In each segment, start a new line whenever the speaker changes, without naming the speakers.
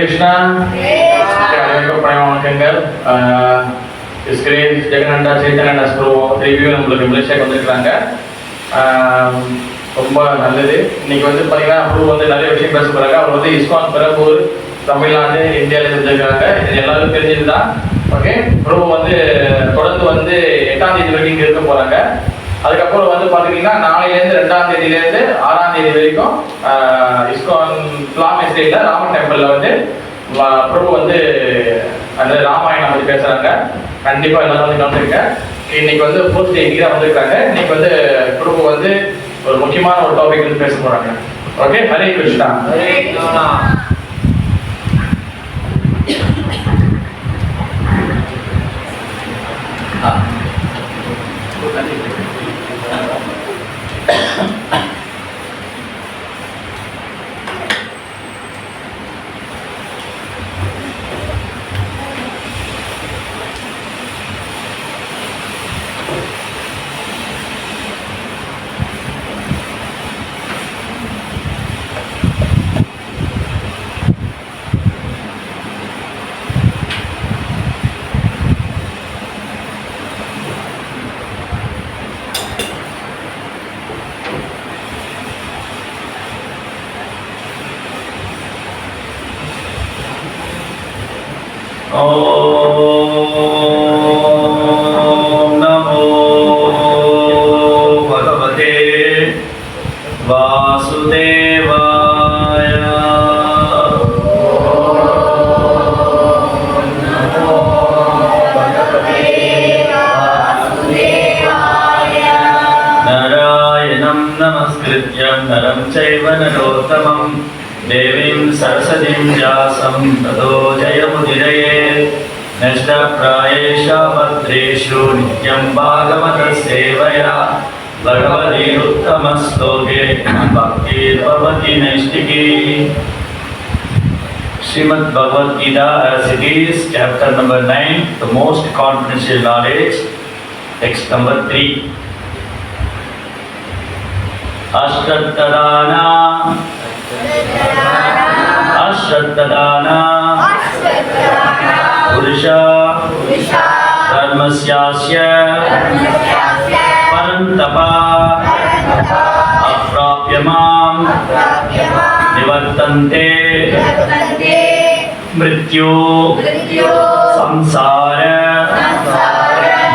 Krishna, வணக்கங்கள். ஜெகனண்டா Chaitanya review நம்மளுக்கு மலேசியாவுக்கு வந்துருக்காங்க. ரொம்ப நல்லது. இன்னைக்கு பார்த்தீங்கன்னா அப்ரூவ் நிறைய விஷயம் பேச போகிறாங்க. அவர் இஸ்கான் பெரம்பூர் தமிழ்நாடு இந்தியாவில் இருந்திருக்காங்க. இது எல்லாரும் தெரிஞ்சது தான். ஓகே, அப்ரூவ் தொடர்ந்து 8ஆம் தேதி வரைக்கும் இங்கே இருக்க போகிறாங்க. அதுக்கப்புறம் பார்த்தீங்கன்னா நாளையிலேருந்து 2ஆம் தேதியிலேருந்து 6ஆம் தேதி வரைக்கும் இஸ்கான் பிளாம் எஸ்டேட்ல ராம டெம்பிள்ல பிரபு அந்த ராமாயணம் பற்றி பேசுறாங்க. கண்டிப்பா எல்லாரும் கலந்துருங்க. இன்னைக்கு ஃபோர்த் டே தான் வந்திருக்காங்க. இன்னைக்கு பிரபு ஒரு முக்கியமான ஒரு டாபிக் பேச போறாங்க. ஓகே, ஹரே கிருஷ்ணா.
ஹரே கிருஷ்ணா. ஓம் நமோ பகவதே வாசுதேவாய. நாராயணம் நமஸ்கிருத்யம் நரம் சைவ நரோத்தமம் தேவீம் சரஸ்வதீம் व्यासं ततो जयमुदीरयेत्. नष्टप्रायेषु भद्रेषु नित्यं भागवतः सेवया भगवतीरुत्तमश्लोके भक्तिर्भवति नैष्टिकी. Srimad Bhagavad Gita as it is, chapter number 9, the most confidential knowledge, text number 3. Ashtattadana पुरुषा धर्मस्यास्य परन्तपा अप्राप्यमां निवर्तन्ते मृत्यु संसार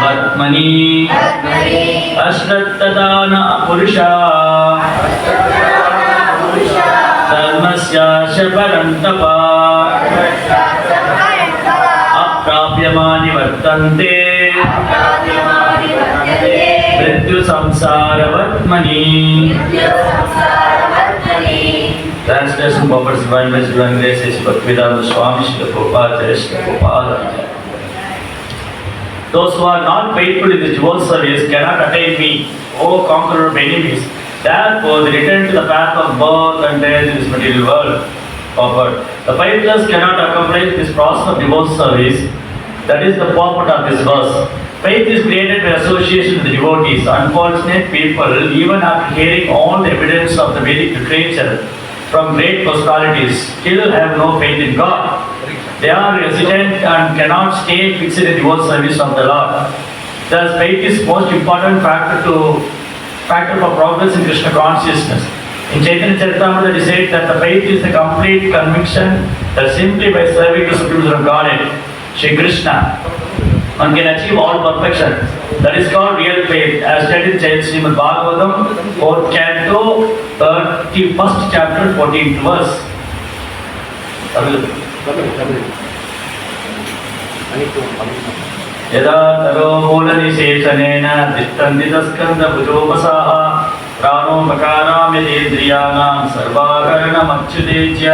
बद्मनि. अश्रद्धदान पुरुषा धर्मस्यास्य परन्तपा अप्राप्यमानि वर्तन्ते मृत्यु संसारवत्मनि. Translation Proper Divine Message and Grace is Bhaktivedanta Swami Srila Prabhupada Srila Prabhupada. Those who are not faithful in the devotional service cannot attain me, O conqueror of enemies. Therefore, they return to the path of birth and death in this material world. Forward. The faithless cannot accomplish this process of devotional service. That is the purport of this verse. Faith is created by association with the devotees. Unfortunate people, even after hearing all the evidence of the Vedic literature from great personalities, still have no faith in God. They are hesitant and cannot stay fixed in the devotional service of the Lord. Thus, faith is most important factor for progress in Krishna consciousness. In Chaitanya Charitamrita it is said that the faith is the complete conviction that simply by serving the Supreme Son of Godhead, Shri Krishna, one can achieve all perfection. That is called real faith, as stated in Srimad Bhagavatam, 4th canto, 31st chapter, 14th verse. यदा तरो मूलनिशेषणेन तिष्ठन्ति तस्कन्धभुजोपसाः प्राणो मकारामिन्द्रियाणां सर्वाकरणमच्युते च.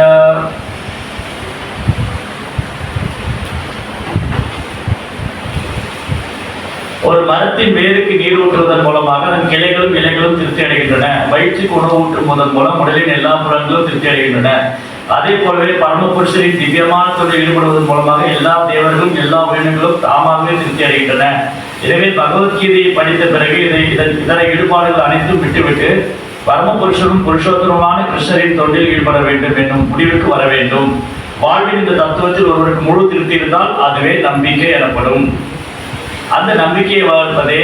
ஒரு மரத்தின் வேருக்கு நீர் ஊற்றுவதன் மூலமாக அதன் கிளைகளும் இலைகளும் திருப்தி அடைகின்றன. வயிற்றுக்கு உணவு ஊற்றுவதன் மூலம் உடலின் எல்லா புலன்களும் திருப்தி அடைகின்றன. அதே போலவே பரமபுருஷரின் திவ்யமான தொழில் ஈடுபடுவதன் மூலமாக எல்லா தேவர்களும் எல்லா உயிரினங்களும் தாமாகவே திருப்தி அடைகின்றன. எனவே பகவத்கீதையை படித்த பிறகு இதர ஈடுபாடுகள் அனைத்தும் விட்டுவிட்டு பரமபுருஷரும் புருஷோத்தரமான கிருஷ்ணரின் தொண்டில் ஈடுபட வேண்டும் என்னும் முடிவுக்கு வர வேண்டும். வாழ்வின் இந்த தத்துவத்தில் ஒருவருக்கு முழு திருப்தி இருந்தால் அதுவே நம்பிக்கை எனப்படும். அந்த நம்பிக்கையை வளர்ப்பதே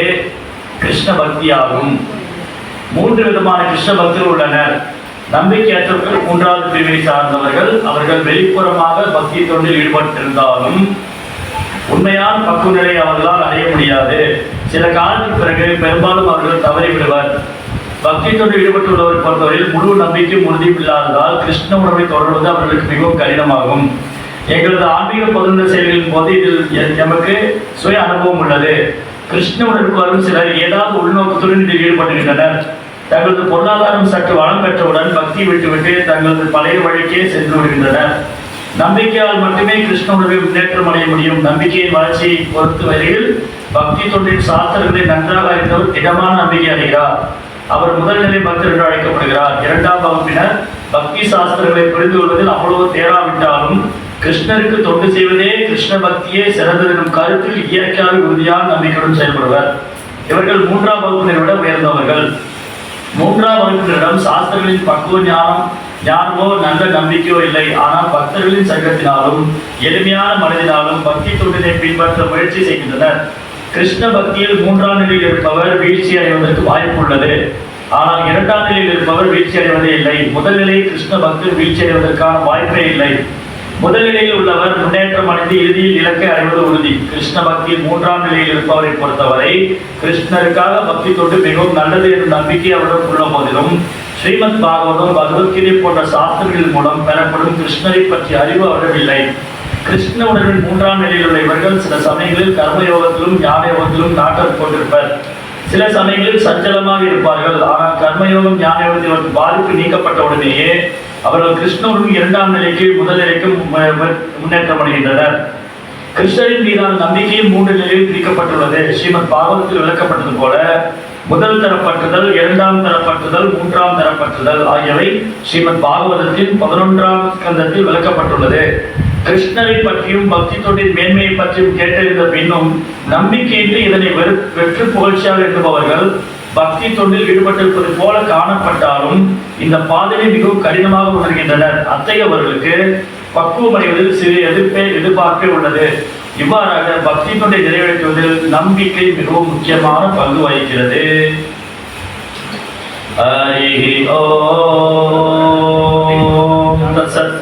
கிருஷ்ண பக்தியாகும். 3 விதமான கிருஷ்ண பக்தர்கள் உள்ளனர். நம்பிக்கையற்றவர்கள் 3வது பிரிவை சார்ந்தவர்கள். அவர்கள் வெளிப்புறமாக பக்தி தொண்டில் ஈடுபட்டிருந்தாலும் உண்மையான பக்குவ நிலை அவர்களால் அடைய முடியாது. சில காலத்துக்கு பிறகு பெரும்பாலும் அவர்கள் தவறிவிடுவர். பக்தி தொண்டில் ஈடுபட்டுள்ளவர் பொறுத்தவரையில் முழு நம்பிக்கையும் உறுதியும் இல்லாததால் கிருஷ்ண உணர்வை தொடர்வது அவர்களுக்கு மிகவும் கடினமாகும். எங்களது ஆன்மீக பொதுநல செயல்களின் போது இதில் எமக்கு சுய அனுபவம் உள்ளது. கிருஷ்ண உணர்வுக்கு வரும் சிலர் ஏதாவது உள்நோக்கத்துடன் இதில் ஈடுபடுகின்றனர். தங்களது பொருளாதாரம் சற்று வளம் பெற்றவுடன் பக்தி விட்டுவிட்டு தங்களது பழைய வழிக்கே சென்று விடுகின்றனர். நம்பிக்கையால் மட்டுமே கிருஷ்ண உணர்வை முன்னேற்றம் அடைய முடியும். நம்பிக்கையின் வளர்ச்சியை பொறுத்த வரையில் பக்தி தொண்டின் சாஸ்திரங்களை நன்றாக அறிந்தவர் திடமான நம்பிக்கை அடைகிறார். அவர் முதல் நிலை பக்தர் என்று அழைக்கப்படுகிறார். 2ஆம் வகுப்பினர் பக்தி சாஸ்திரங்களை புரிந்து கொள்வதில் அவ்வளவு தேராவிட்டாலும் கிருஷ்ணருக்கு தொண்டு செய்வதே கிருஷ்ண பக்தியே சிறந்ததெனும் கருத்தில் இயற்கையாக உறுதியான நம்பிக்கையுடன் செயல்படுவர். இவர்கள் 3ஆம் வகுப்பினரை விட உயர்ந்தவர்கள். 3ஆம் வகுப்பினரிடம் சாஸ்திரங்களின் பக்குவ ஞானமோ நல்ல நம்பிக்கையோ இல்லை. ஆனால் பக்தர்களின் சங்கத்தினாலும் எளிமையான மனதினாலும் பக்தி தொண்டினை பின்பற்ற முயற்சி செய்கின்றனர். கிருஷ்ண பக்தியில் 3ஆம் நிலையில் இருப்பவர் வீழ்ச்சி அடைவதற்கு வாய்ப்பு உள்ளது. ஆனால் 2ஆம் நிலையில் இருப்பவர் வீழ்ச்சி அடைவதே இல்லை. முதல் நிலையில் கிருஷ்ண பக்தர் வீழ்ச்சி அடைவதற்கான வாய்ப்பே இல்லை. முதல் நிலையில் உள்ளவர் முன்னேற்றம் அடைந்து இறுதியில் இலக்கை அடைவது உறுதி. கிருஷ்ண பக்தியில் 3ஆம் நிலையில் இருப்பவரை பொறுத்தவரை கிருஷ்ணருக்காக பக்தி தொண்டு மிகவும் நல்லது என்ற நம்பிக்கை அவரிடம் உள்ள போதிலும் ஸ்ரீமத் பாகவதம், பகவத்கீதை போன்ற சாஸ்திரங்கள் மூலம் பெறப்படும் கிருஷ்ணரை பற்றிய அறிவு அவரிடம் இல்லை. கிருஷ்ண உணர்வின் 3ஆம் நிலையில் உள்ள இவர்கள் சில சமயங்களில் கர்மயோகத்திலும் ஞான யோகத்திலும் நாட்டம் கொண்டிருப்பர். சில சமயங்களில் சஞ்சலமாக இருப்பார்கள். ஆனால் கர்மயோகம் ஞான யோகத்தில் பாதிப்பு நீக்கப்பட்ட உடனேயே அவர்கள் கிருஷ்ணனுடன் 2ஆம் நிலைக்கு முதல் நிலைக்கு முன்னேற்றம் அடைகின்றனர். கிருஷ்ணரின் மீதான நம்பிக்கையும் 3 நிலையில் பிரிக்கப்பட்டுள்ளது. ஸ்ரீமத் பாகவதத்தில் விளக்கப்பட்டது போல முதல் தரப்பட்டுதல், 2ஆம் தரப்பட்டுதல், 3ஆம் தரப்பட்டுதல் ஆகியவை ஸ்ரீமத் பாகவதத்தின் 11ஆம் ஸ்கந்தத்தில் விளக்கப்பட்டுள்ளது. கிருஷ்ணரை பற்றியும் பக்தி தொண்டின் மேன்மையை பற்றியும் கேட்டறிந்த பின்னும் நம்பிக்கையின்றி இதனை வெற்று புகழ்ச்சியாக எண்ணுபவர்கள் பக்தி தொண்டில் ஈடுபட்டிருப்பது போல காணப்பட்டாலும் இந்த பாதையை மிகவும் கடினமாக உணர்கின்றனர். அத்தகையவர்களுக்கு பக்குவம் அடைவதில் சிறு எதிர்பார்ப்பே உள்ளது. இவ்வாறாக பக்தி தொண்டை நிறைவேற்றுவதில் நம்பிக்கை மிகவும் முக்கியமான பங்கு வகிக்கிறது. ஹரி ஓம் தத்சத்.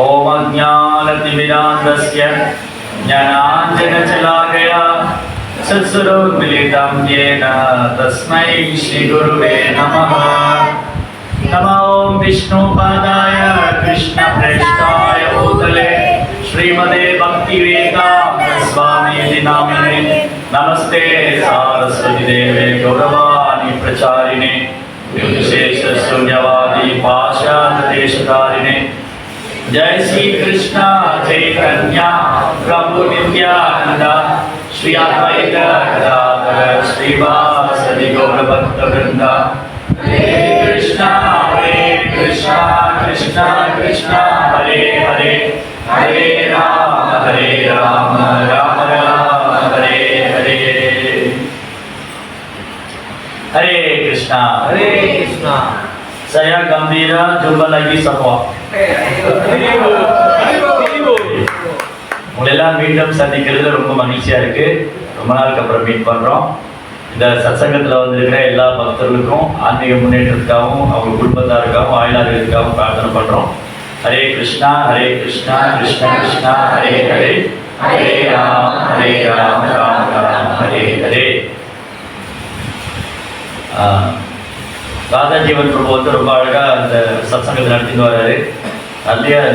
ओम अज्ञानतिमिरान्धस्य ज्ञानाञ्जनशलाकया चक्षुरुन्मीलितं येन तस्मै श्रीगुरुवे नमः। नमो ओम विष्णुपादाय कृष्णप्रेष्ठाय भूतले श्रीमते भक्तिवेदान्त स्वामीति नामिने नमस्ते सारस्वती देवे गौरवाणी प्रचारिणे निर्विशेष शून्यवादी पाश्चात्य देशकारिणे। जय श्री कृष्ण चैतन्य प्रभु नित्यानंद श्री अद्वैत गदाधर श्रीवासदि गौर भक्त वृंद। हरे कृष्ण कृष्ण कृष्ण हरे हरे हरे राम राम राम हरे हरे। हरे Krishna saya gembira jumpa lagi semua. உங்களெல்லாம் மீண்டும் சந்திக்கிறது ரொம்ப மகிழ்ச்சியா இருக்கு. ரொம்ப நாளுக்கு அப்புறம் மீட் பண்றோம். இந்த சத்சங்கத்துல வந்திருக்கிற எல்லா பக்தர்களுக்கும் ஆன்மீக முன்னேற்றத்துக்காகவும் அவங்க குடும்பத்தாருக்காகவும் ஆயுளார்களுக்காகவும் பிரார்த்தனை பண்றோம். ஹரே கிருஷ்ணா கிருஷ்ணா கிருஷ்ணா ஹரே ஹரே ஹரே ராம் ராம் ராம் ஹரே ஹரே. ராதா ஜீவன் பிரபு ரொம்ப அழகா அந்த சத்சங்கத்தை நடத்திட்டு வர்றாரு.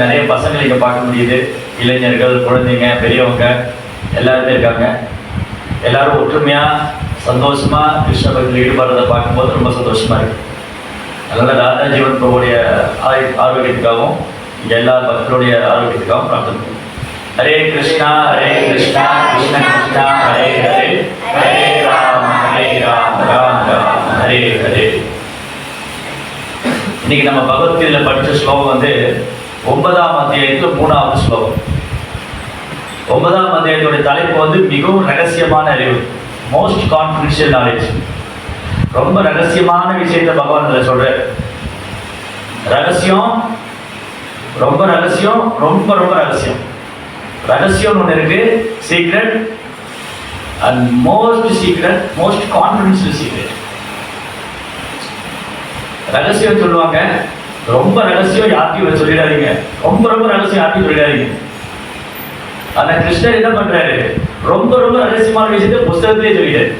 நிறைய பசங்களை இங்க பார்க்க முடியுது. இளைஞர்கள், குழந்தைங்க, பெரியவங்க எல்லாருமே இருக்காங்க. எல்லாரும் ஒற்றுமையா சந்தோஷமா கிருஷ்ண பக்தியில் ஈடுபடுறதை பார்க்கும்போது ரொம்ப சந்தோஷமா இருக்கு. அதனால ராதா ஜீவன் பிரபுடைய ஆரோக்கியத்துக்காகவும் இங்க எல்லா பக்தருடைய ஆரோக்கியத்துக்காகவும் பிரார்த்தனை பண்ணுவோம். ஹரே கிருஷ்ணா கிருஷ்ணா கிருஷ்ணா ஹரே ஹரே, ஹரே ராம் ராம் ராம் ஹரே ஹரே. இன்னைக்கு நம்ம பகவத்கீதையில படிச்ச ஸ்லோகம் வந்து 9ஆம் அத்தியாயத்துல 3வது ஸ்லோகம். 9ஆம் அத்தியாயத்துடைய தலைப்பு வந்து மிகவும் ரகசியமான அறிவு, மோஸ்ட் கான்ஃபிடென்ஷியல் நாலேஜ். ரொம்ப ரகசியமான விஷயத்தை பகவான் இதில் சொல்றாரு. ரகசியம், ரொம்ப ரகசியம், ரொம்ப ரொம்ப ரகசியம். ரகசியம் ஒன்று இருக்கு, secret, and most secret, most confidential secret. ரகசியம் சொல்லுவாங்க, ரொம்ப ரகசியம் யார்ட்டையும் சொல்லிடாதீங்க, ரொம்ப ரொம்ப ரகசியம் யார்ட்டையும் சொல்லிடாதீங்க. ஆனா கிருஷ்ணர் என்ன பண்றாரு, ரொம்ப ரொம்ப ரகசியமான விஷயத்தை புஸ்தகத்திலே சொல்லிட்டாரு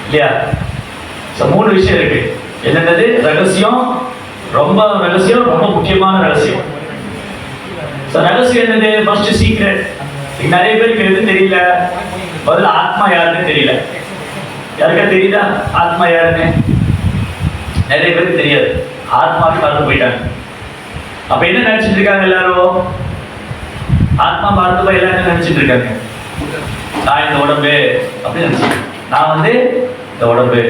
இல்லையா? 3 விஷயம் இருக்கு. என்னது ரகசியம், ரொம்ப ரகசியம், ரொம்ப முக்கியமான ரகசியம். ரகசியம் என்னது? First secret. நிறைய பேருக்கு எதுவும் தெரியல. முதல்ல ஆத்மா யாருன்னு தெரியல. யாருக்கா தெரியுதா ஆத்மா யாருன்னு? நிறைய பேருக்கு தெரியாது. ஆத்மாவுக்கு மறந்து போயிட்டாங்க. அப்ப என்ன நினைச்சிட்டு இருக்காங்க எல்லாரும்? ஆத்மா மறந்து போய் எல்லாரும் நினைச்சிட்டு இருக்காங்க, நான் இந்த உடம்பு அப்படின்னு நினைச்சு, நான் வந்து இந்த உடம்பு.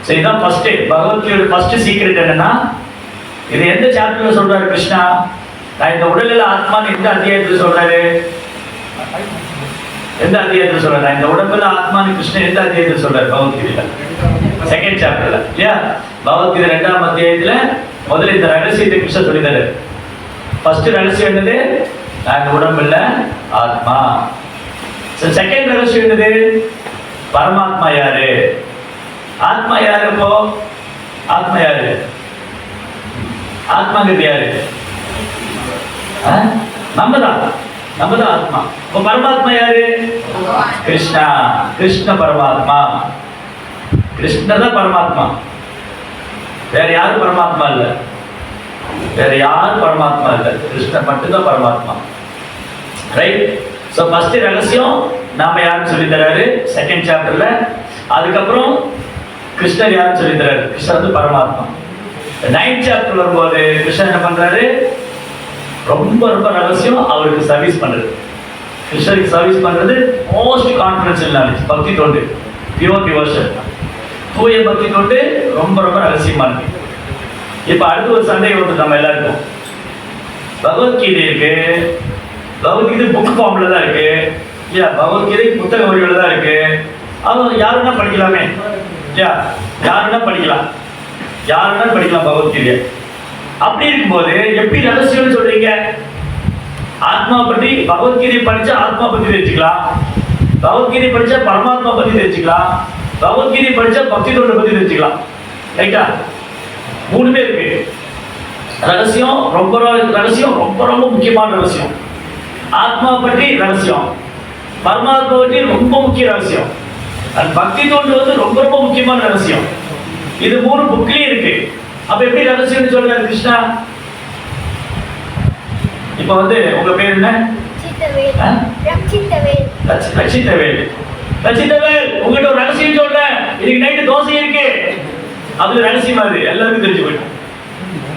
சரி, இதான் ஃபர்ஸ்ட் பகவத்கீதையோட ஃபர்ஸ்ட் சீக்ரெட். என்னன்னா, இது எந்த சாப்டர்ல சொல்றாரு கிருஷ்ணா? நான் இந்த உடல்ல ஆத்மான்னு எந்த அத்தியாயத்துல சொல்றாரு? எந்த அத்தியாயத்துல சொல்றாரு? நான் இந்த உடம்புல ஆத்மான்னு கிருஷ்ணன் எந்த அத்தியாயத்துல சொல்றாரு? பகவத்கீதையில செகண்ட் சாப்டர்ல இல்லையா? பகவத்கீதை 2ஆம் அத்தியாயத்துல முதல்ல இந்த ரகசியத்தை கிருஷ்ணன் சொல்லித்தாரு. ஃபர்ஸ்ட் ரகசியம் என்னது? நான் இந்த உடம்புல ஆத்மா. செகண்ட் ரகசியம் என்னது? பரமாத்மா யாரு? ஆத்மா யாரு? இப்போ ஆத்மா யாரு? ஆத்மாங்கிறது யாரு? நம்மதான் ஆத்மா. இப்போ பரமாத்மா யாரு? கிருஷ்ணா. கிருஷ்ண பரமாத்மா. கிருஷ்ணர் தான் பரமாத்மா. வேற யாரும் பரமாத்மா இல்ல. வேற யாரும் பரமாத்மா இல்ல. கிருஷ்ணர் மட்டும்தான் பரமாத்மா. ரைட்? சோ ஃபர்ஸ்ட் ரகசியம் நாம யாருன்னு சொல்லி தராரு செகண்ட் சாப்டர்ல. அதுக்கப்புறம் கிருஷ்ணர் யாருன்னு சொல்லி தராரு. கிருஷ்ணர் வந்து பரமாத்மா. 9th சாப்டர் வரும்போது கிருஷ்ணர் என்ன பண்றாரு? ரொம்ப ரொம்ப ரகசியம், அவருக்கு சர்வீஸ் பண்றது. கிருஷ்ணருக்கு சர்வீஸ் பண்றது மோஸ்ட் கான்ஃபிடென்ஷியல் நாலேஜ். பக்தி தொண்டு, பியூர் டிவோஷன், தூய பக்தி தொண்டு ரொம்ப ரொம்ப ரகசியமானது. இப்ப அடுத்து ஒரு சந்தேகம் வந்து நம்ம எல்லாருக்கும், பகவத்கீதை இருக்கு, பகவத்கீதை புக் ஃபார்ம்ல தான் இருக்கு இல்லையா? பகவத்கீதை புத்தக வடிவில் தான் இருக்கு. அவங்க யாருன்னா படிக்கலாமே இல்லையா? யாருன்னா படிக்கலாம், யாருன்னா படிக்கலாம் பகவத்கீதையை. அப்படி இருக்கும்போது எப்படி ரகசியம்னு சொல்றீங்க? ஆத்மா பற்றி பகவத்கீதை படிச்சா ஆத்மா பத்தி தெரிஞ்சுக்கலாம், பகவத்கீதை படிச்சா பரமாத்மா பத்தி தெரிஞ்சுக்கலாம், பகவத்கீதை படிச்சா பக்தி தொண்டை பத்தி தெரிஞ்சுக்கலாம். ரைட்டா? 3 இருக்கு. ரகசியம் ரொம்ப ரகசியம், ரொம்ப ரொம்ப முக்கியமான ரகசியம். ஆத்மா பற்றி ரகசியம், பரமாத்மா பற்றி ரொம்ப முக்கிய ரகசியம், பக்தி தொண்டு வந்து ரொம்ப ரொம்ப முக்கியமான ரகசியம். இது 3 புக்லயே இருக்கு. அப்ப எப்படி ரகசியம்னு சொல்றாரு கிருஷ்ணா? இப்ப வந்து உங்க பேர் என்ன? ரட்சித்தவேல். உங்ககிட்ட ஒரு ரகசியம் சொல்றேன். இன்னைக்கு நைட்டு தோசை இருக்கு, அது ரகசியமா இருக்கு, எல்லாருக்கும் தெரிஞ்சு போயிடும்.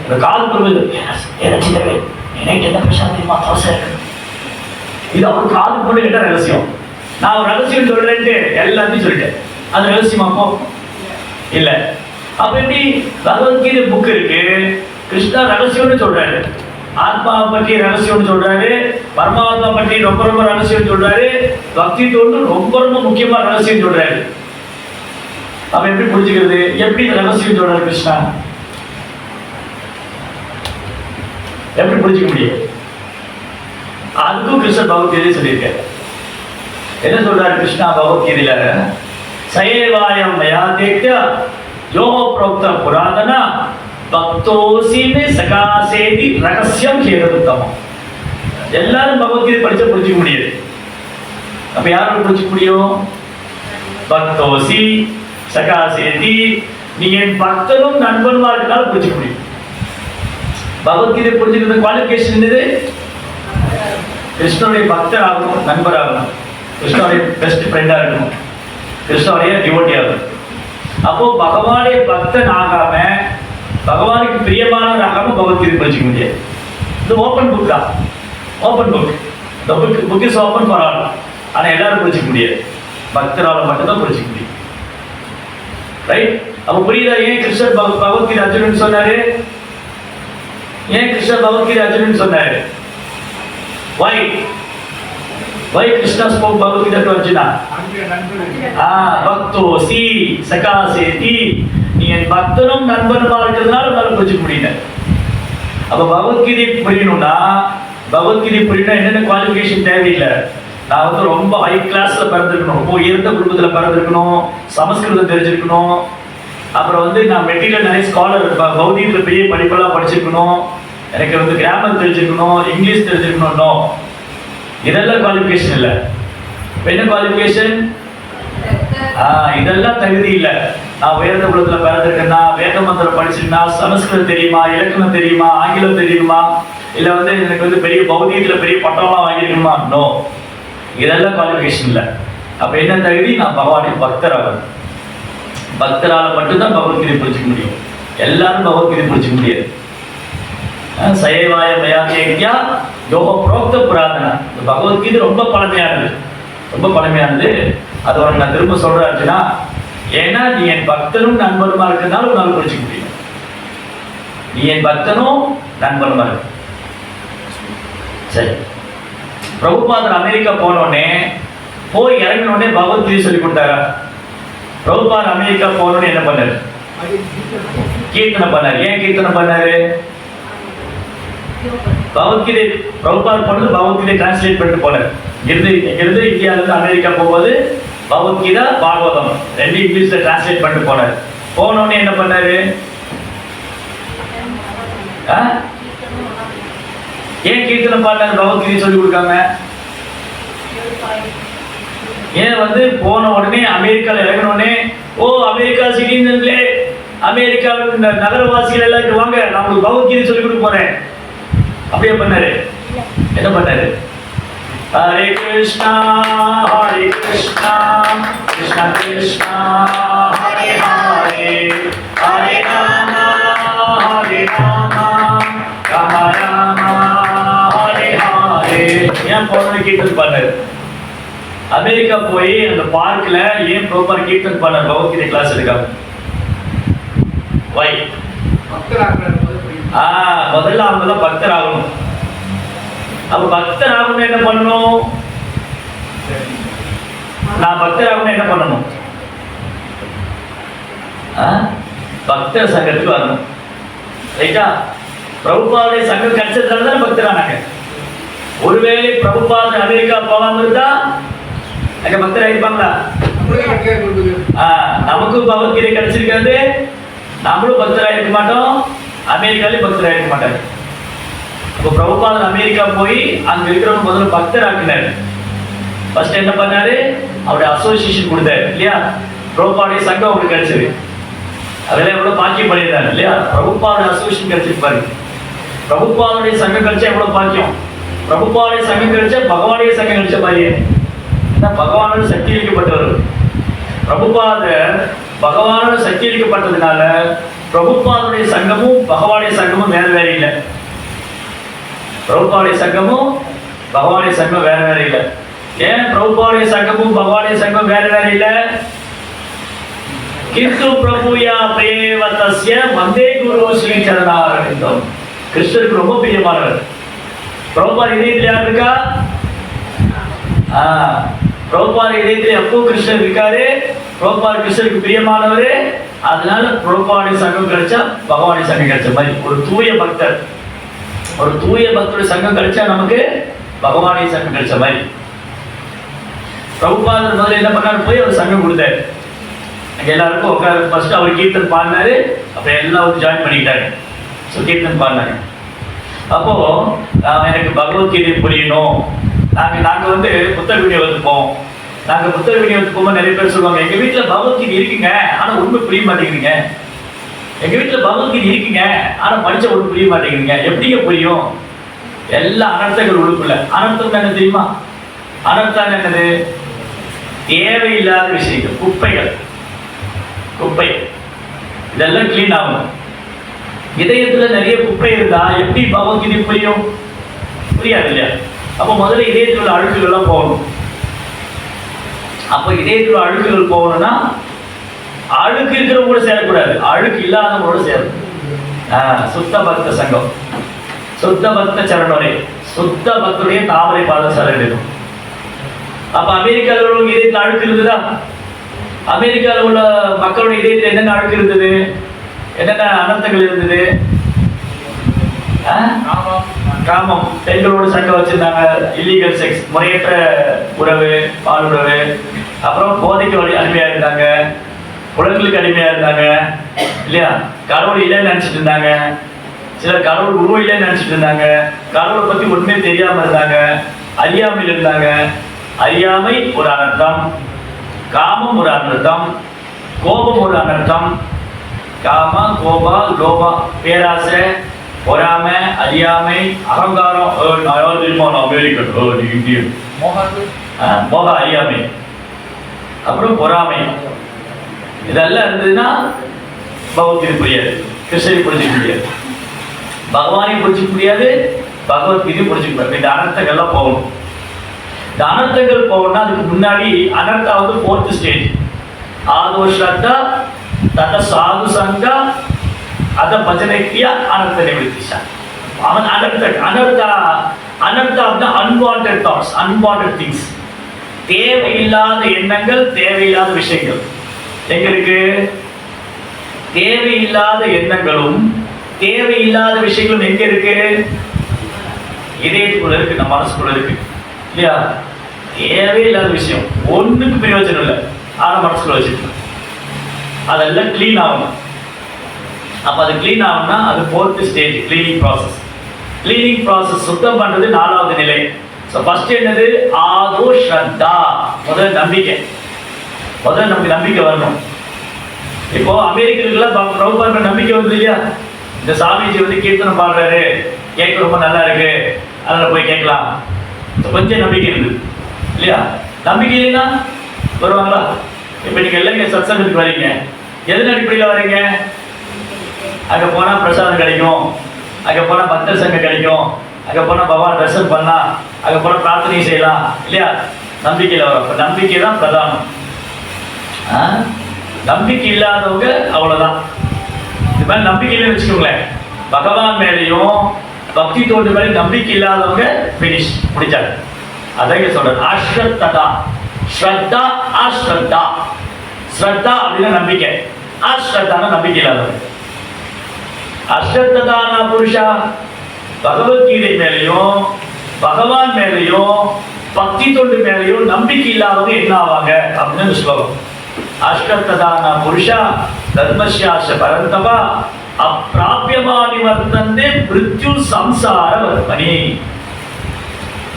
இந்த காது புரிஞ்சது, ரட்சித்தவேல் நைட்டு என்ன பிரசாந்தியமா தோசை இருக்கு, இது அவர் காது போட்டு கேட்ட ரகசியம். நான் ஒரு ரகசியம் சொல்றேன்ட்டு எல்லாத்தையும் சொல்லிட்டேன். அது ரகசியமாப்போ இல்ல. அப்ப எப்படி பகவத்கீதை புக் இருக்கு, கிருஷ்ணா ரகசியம்னு சொல்றாரு, ஆத்மா பற்றி ரகசியம்னு சொல்றாரு, பரமாத்மா பற்றி ரொம்ப ரொம்ப ரகசியம் சொல்றாரு, பக்தி தொண்டு ரொம்ப ரொம்ப முக்கியமான ரகசியம் சொல்றாரு. அப்ப எப்படி புரிஞ்சுக்கிறது? எப்படி ரகசியம் சொல்றாரு கிருஷ்ணா? எப்படி புரிஞ்சுக்க முடியும்? அதுக்கும் கிருஷ்ணர் பகவத்கீதை சொல்லியிருக்காரு. என்ன சொல்றாரு கிருஷ்ணா பகவத்கீதையில? சயேவாயம் மயா தேக்ய யோ ப்ரோக்த புராதன பக்தோசிமே சகாசேதி ரகசியம் கேதமுத்தமம். எல்லாரும் பகவத்கீதை படிச்சா புரிஞ்சுக்க முடியாது. அப்ப யாரும் புரிஞ்சுக்க முடியும்? பக்தோசி சகாசேதி, நீ என் பக்தனும் நண்பனுமா இருக்கனால புரிஞ்சுக்க முடியும். பகவத்கீதை புரிஞ்சுக்கிறது குவாலிஃபிகேஷன் என்னது? கிருஷ்ணனுடைய பக்தர் ஆகணும், நண்பர் ஆகணும், கிருஷ்ணனுடைய பெஸ்ட் ஃப்ரெண்டா இருக்கணும், கிருஷ்ணனுடைய டிவோட்டி ஆகணும். அப்போ பகவானுடைய பக்தன் ஆகாம, பகவானுக்கு பிரியமானவர் ஆகாம பகவத்கீதை படிச்சுக்க முடியாது. இது ஓப்பன் புக் தான், ஓப்பன் புக். இந்த book is open for all. ஆனா எல்லாரும் படிச்சுக்க முடியாது, பக்தரால மட்டும்தான் படிச்சுக்க முடியும். ரைட்? அப்ப புரியுதா ஏன் கிருஷ்ணர் பகவத்கீதை அர்ஜுனன் சொன்னாரு? ஏன் கிருஷ்ணர் பகவத்கீதை அர்ஜுனன் சொன்னாரு? Why? Why Krishna spoke Bhagavad Gita to Arjuna? பக்தோ சி சகாசேதி, நீ என் பக்தனும் நண்பனுமா இருக்கிறதுனால உன்னால புரிஞ்சுக்க முடியல. அப்ப பகவத்கீதை புரியணும்னா, பகவத்கீதை புரியணும் என்னென்ன குவாலிஃபிகேஷன் தேவையில்லை. நான் வந்து ரொம்ப ஹை கிளாஸ்ல பிறந்திருக்கணும், ரொம்ப உயர்ந்த குடும்பத்துல பிறந்திருக்கணும், சமஸ்கிருதம் தெரிஞ்சிருக்கணும், அப்புறம் வந்து நான் மெட்டீரியல் நிறைய ஸ்காலர், பௌதிகத்துல பெரிய படிப்பெல்லாம் படிச்சிருக்கணும், எனக்கு வந்து கிராமர் தெரிஞ்சிருக்கணும், இங்கிலீஷ் தெரிஞ்சிருக்கணும். இதெல்லாம் குவாலிஃபிகேஷன் இல்லை. என்ன குவாலிஃபிகேஷன்? இதெல்லாம் தகுதி இல்லை. நான் உயர்ந்த குலத்துல பிறந்திருக்கேன்னா, வேத மந்திரம் படிச்சிருக்கா, சமஸ்கிருதம் தெரியுமா, இலக்கணம் தெரியுமா, ஆங்கிலம் தெரியுமா, இல்ல வந்து எனக்கு வந்து பெரிய பௌதிகத்துல பெரிய பட்டம்லாம் வாங்கியிருக்கணுமா? நோ, இதெல்லாம் குவாலிஃபிகேஷன் இல்லை. அப்ப என்ன தகுதி? நான் பகவானுடைய பக்தராகணும். பக்தரால மட்டும்தான் பகவத்கீதை புரிஞ்சுக்க முடியும். எல்லாரும் பகவத்கீதை புரிஞ்சுக்க முடியாது. சயவாய மயாக்கியா யோக புரோக்த புராதனா. இந்த பகவத்கீதை ரொம்ப பழமையானது, ரொம்ப பழமையானது. அது உனக்கு நான் திரும்ப சொல்றேன் அர்ஜுனா. ஏன்னா நீ என் பக்தனும் நண்பனுமா இருக்கிறதுனால உன்னால புரிஞ்சுக்க முடியும். நீ என் பக்தனும் நண்பனுமா இருக்கு. சரி, பிரபுபாதர் அமெரிக்கா போனோடனே, போய் இறங்கினோடனே பகவத்கீதை சொல்லி கொடுத்தாரா? பிரபுபாதர் அமெரிக்கா போனோடனே என்ன பண்ணாரு? கீர்த்தனை பண்ணாரு. ஏன் கீர்த்தனை பண்ணாரு? பகவத்கீதை பிரபுபாதர் பண்ணது பகவத்கீதை டிரான்ஸ்லேட் பண்ணிட்டு போனார். இங்கிருந்து இந்தியாவிலிருந்து அமெரிக்கா போகும்போது பகவத்கீதா பாகவதம் ரெண்டு இங்கிலீஷ்ல டிரான்ஸ்லேட் பண்ணிட்டு போனார். போனோடனே என்ன பண்ணாரு? ஏன் கீர்த்தனை பாடினாரு? பகவத்கீதை சொல்லி கொடுக்காம. ஏன் வந்து போன உடனே அமெரிக்காவில் இறங்கினோடனே, ஓ அமெரிக்கா சிட்டிசன்களே, அமெரிக்காவின் நகரவாசிகள் எல்லாருக்கும் வாங்க, நான் உங்களுக்கு பகவத்கீதை சொல்லி கொடுக்க போறேன், அப்படியே பண்ணாரு? என்ன பண்ணாரு? ஹரே கிருஷ்ணா ஹரே கிருஷ்ணா கிருஷ்ணா கிருஷ்ணா ஹரே ஹரே, ஹரே ராம ஹரே ராம ராம ராம ஹரே ஹரே. ஏன் போன கீர்த்தன் பண்ணாரு? அமெரிக்கா போய் அந்த பார்க்ல ஏன் ப்ராப்பர் கீர்த்தன் பண்ணார்? பகவத்கீதை கிளாஸ் எடுக்காம. வை? முதல்ல அவங்க பக்தர் ஆகணும். அப்ப பக்தர் ஆகணும் என்ன பண்ணணும்? நான் பக்தர் ஆகணும் என்ன பண்ணணும்? பக்தர் சங்கத்துக்கு வரணும். ரைட்டா? பிரபுபாதருடைய சங்கம் கிடைச்சதுனால தான் பக்தரானாங்க. ஒருவேளை பிரபுபாதர் அமெரிக்கா போகாம இருந்தா அங்க பக்தர் ஆயிருப்பாங்களா? நமக்கும் பகவத்கீதை கிடைச்சிருக்காது, நம்மளும் பக்தராக இருக்க மாட்டோம், அமெரிக்காலையும் பக்தராக இருக்க மாட்டாரு. இப்போ பிரபுபாதர் அமெரிக்கா போய் அங்க இருக்கிறவங்க முதல்ல பக்தர் ஆக்கினாரு. ஃபர்ஸ்ட் என்ன பண்ணாரு? அவருடைய அசோசியேஷன் கொடுத்தாரு இல்லையா? பிரபுபாடைய சங்கம் அவருக்கு கிடைச்சது. அதெல்லாம் எவ்வளவு பாக்கியம் பண்ணியிருந்தாரு இல்லையா? பிரபுபாடைய அசோசியேஷன் கிடைச்சிருப்பாரு. பிரபுபாதனுடைய சங்கம் கிடைச்சா எவ்வளவு பாக்கியம். பிரபுபாடைய சங்கம் கிடைச்சா பகவானுடைய சங்கம் கிடைச்ச மாதிரியே. பகவானோட சக்தி அளிக்கப்பட்டவர். பிரபுபாதர் பகவானோட சக்தி அளிக்கப்பட்டதுனால பிரபுபாதனுடைய சங்கமும் பகவானுடைய சங்கமும் வேற வேற இல்லை. பிரபுபாடைய சங்கமும் பகவானுடைய சங்கம் வேற வேற இல்லை. ஏன் பிரபுபாடைய சங்கமும் பகவானுடைய சங்கம் வேற வேற இல்லை? கிந்து பிரபுயா பிரேவதஸ்ய வந்தே குரு ஸ்ரீ சரணாரவிந்தம். கிருஷ்ணருக்கு ரொம்ப பிரியமானவர். பிரபுபாத இதயத்தில் யார் இருக்கா? பிரபுபாத இதயத்தில் எப்போ கிருஷ்ணர் இருக்காரு. பிரபுபாத கிருஷ்ணருக்கு பிரியமானவர். அதனால பிரபுபாடைய சங்கம் கிடைச்சா பகவானுடைய சங்கம் கிடைச்ச மாதிரி. ஒரு தூய பக்தர், ஒரு தூய பக்தருடைய சங்கம் கிடைச்சா நமக்கு பகவானுடைய சங்கம் கிடைச்ச மாதிரி. பிரபுபாதர் முதல்ல என்ன பண்ணாரு? போய் அவர் சங்கம் கொடுத்தாரு. எல்லாருக்கும் உட்கார ஃபர்ஸ்ட் அவர் கீர்த்தன் பாடினாரு. அப்புறம் எல்லாரும் ஜாயின் பண்ணிக்கிட்டாரு. ஸோ கீர்த்தன் பாடினாரு. அப்போ எனக்கு பகவத்கீதை புரியணும். நாங்க வந்து புத்தக விநியோகத்துக்கு நாங்க புத்தக விநியோகத்துக்கு போகும்போது நிறைய பேர் சொல்லுவாங்க, எங்க வீட்டுல பகவத்கீதை இருக்குங்க, ஆனா உண்மை புரிய மாட்டேங்கிறீங்க. எங்க வீட்டுல பகவத்கீதை இருக்குங்க, ஆனா படிச்ச ஒன்று புரிய மாட்டேங்கிறீங்க. எப்படிங்க புரியும்? எல்லா அனர்த்தங்கள் உள்ளுக்குள்ள. அனர்த்தம் என்ன தெரியுமா? அனர்த்தம் என்னது? தேவையில்லாத விஷயங்கள், குப்பைகள், குப்பை. இதெல்லாம் கிளீன் ஆகும். இதயத்துல நிறைய குப்பை இருந்தா எப்படி பகவத்கீதை புரியும்? புரியாது இல்லையா? அப்ப முதல்ல இதயத்தில் உள்ள அழுக்குகள்லாம் போகணும். அப்ப இதயத்தில் உள்ள அழுக்குகள் போகணும்னா அழுக்கு இருக்கிறவங்க கூட சேரக்கூடாது, அழுக்கு இல்லாதவங்களோட சேரணும். சுத்த பக்த சங்கம், சுத்த பக்த சரணோரே, சுத்த பக்தருடைய தாமரை பாத சரணம். அப்ப அமெரிக்காவில் உள்ள இதயத்தில் அழுக்கு இருந்ததா? அமெரிக்காவில் உள்ள மக்களுடைய இதயத்தில் என்னென்ன அழுக்கு இருந்தது? என்னென்ன அனர்த்தங்கள் இருந்தது? காமம், பெண்களோடு சண்டை வச்சிருந்தாங்க, இல்லீகல் செக்ஸ், முறையற்ற உறவு, பாலுறவு. அப்புறம் போதைக்கு அடிமையா இருந்தாங்க, குழந்தைகளுக்கு அடிமையா இருந்தாங்க இல்லையா? கடவுள் இல்லைன்னு நினைச்சிட்டு இருந்தாங்க. சிலர் கடவுள் உருவம் இல்லைன்னு நினைச்சிட்டு இருந்தாங்க. கடவுளை பத்தி ஒண்ணுமே தெரியாம இருந்தாங்க, அறியாமையில் இருந்தாங்க. அறியாமை ஒரு அனர்த்தம், காமம் ஒரு அனர்த்தம், கோபம் ஒரு அனர்த்தம். காம, கோபா, லோபா, பேராசை, பொறாமை, அறியாமை, அகங்காரம். அமெரிக்கன், இந்தியன், மோக, அறியாமை, அப்புறம் பொறாமை. இதெல்லாம் இருந்ததுன்னா பகவத்கீதை புரியாது, கிருஷ்ணரை புரிஞ்சுக்க முடியாது, பகவானை புரிஞ்சுக்க முடியாது, பகவத்கீதை புரிஞ்சுக்க முடியாது. இந்த அனர்த்தங்கள்லாம் போகணும். இந்த அனர்த்தங்கள் போகணும்னா அதுக்கு முன்னாடி அனர்த்தா வந்து 4th ஸ்டேஜ். ஆதோ ஸ்ரத்தா, தத சாது சங்கா, அத பஜனைக்கிய அனர்த்த நிவர்த்திஷா. அவன் அனர்த்தா அப்படின்னா அன்வான்டட் தாட்ஸ், அன்வான்டட் திங்ஸ், தேவையில்லாத எண்ணங்கள், தேவையில்லாத விஷயங்கள். எங்களுக்கு தேவையில்லாத எண்ணங்களும் தேவையில்லாத விஷயங்களும் எங்க இருக்கு? இதயத்துக்குள்ள இருக்கு, நம்ம மனசுக்குள்ள இருக்கு இல்லையா? தேவையில்லாத விஷயம் ஒண்ணுக்கு பிரயோஜனம் இல்லை, ஆனா மனசுக்குள்ள வச்சுக்கலாம். அதெல்லாம் கிளீன் ஆகணும். அப்ப அது கிளீன் ஆகணும்னா அது 4th stage, cleaning process. Cleaning process சுத்தம் பண்றது 4வது நிலை. ஸோ ஃபர்ஸ்ட் என்னது? ஆதோ ஸ்ரத்தா, முதல் நம்பிக்கை. முதல்ல நமக்கு நம்பிக்கை வரணும். இப்போ அமெரிக்கர்களுக்கெல்லாம் பிரபுபாதர் நம்பிக்கை வருது இல்லையா? இந்த சாமிஜி வந்து கீர்த்தனம் பாடுறாரு, கேட்க ரொம்ப நல்லா இருக்கு, அதனால போய் கேட்கலாம், கொஞ்சம் நம்பிக்கை இருக்குது இல்லையா? நம்பிக்கை இல்லைன்னா வருவாங்களா? இப்போ நீங்க எல்லாம் சத்சங்கத்துக்கு வரீங்க, எதன் அடிப்படையில் வரீங்க? அங்கே போனால் பிரசாதம் கிடைக்கும், அங்கே போனால் பக்தர் சங்கம் கிடைக்கும், அங்கே போனால் பகவான் தரிசனம் பண்ணலாம், அங்கே போனால் பிரார்த்தனை செய்யலாம் இல்லையா? நம்பிக்கையில் வரும். இப்போ நம்பிக்கை தான் பிரதானம். நம்பிக்கை இல்லாதவங்க அவ்வளவுதான். இது மாதிரி நம்பிக்கை இல்லைன்னு வச்சுக்கோங்களேன், பகவான் மேலேயும் பக்தி தோண்டு மேலே நம்பிக்கை இல்லாதவங்க பினிஷ், முடிச்சாங்க. அதான் சொல்றேன், அஸ்ரத்தா. ஸ்ரத்தா, அஸ்ரத்தா. ஸ்ரத்தா அப்படின்னா நம்பிக்கை, அஸ்ரத்தான நம்பிக்கை இல்லாதவங்க. அஸ்ரத்ததான புருஷா, பகவத்கீதை மேலேயும் பகவான் மேலேயும் பக்தி தொண்டு மேலேயும் நம்பிக்கை இல்லாதவங்க என்ன ஆவாங்க அப்படின்னு ஸ்லோகம். அஷ்டத்ததான புருஷா தர்மஸ்யாச பரந்தபா அப்பிராபியமானி வர்த்தந்தே மிருத்யு சம்சார வர்த்தனி.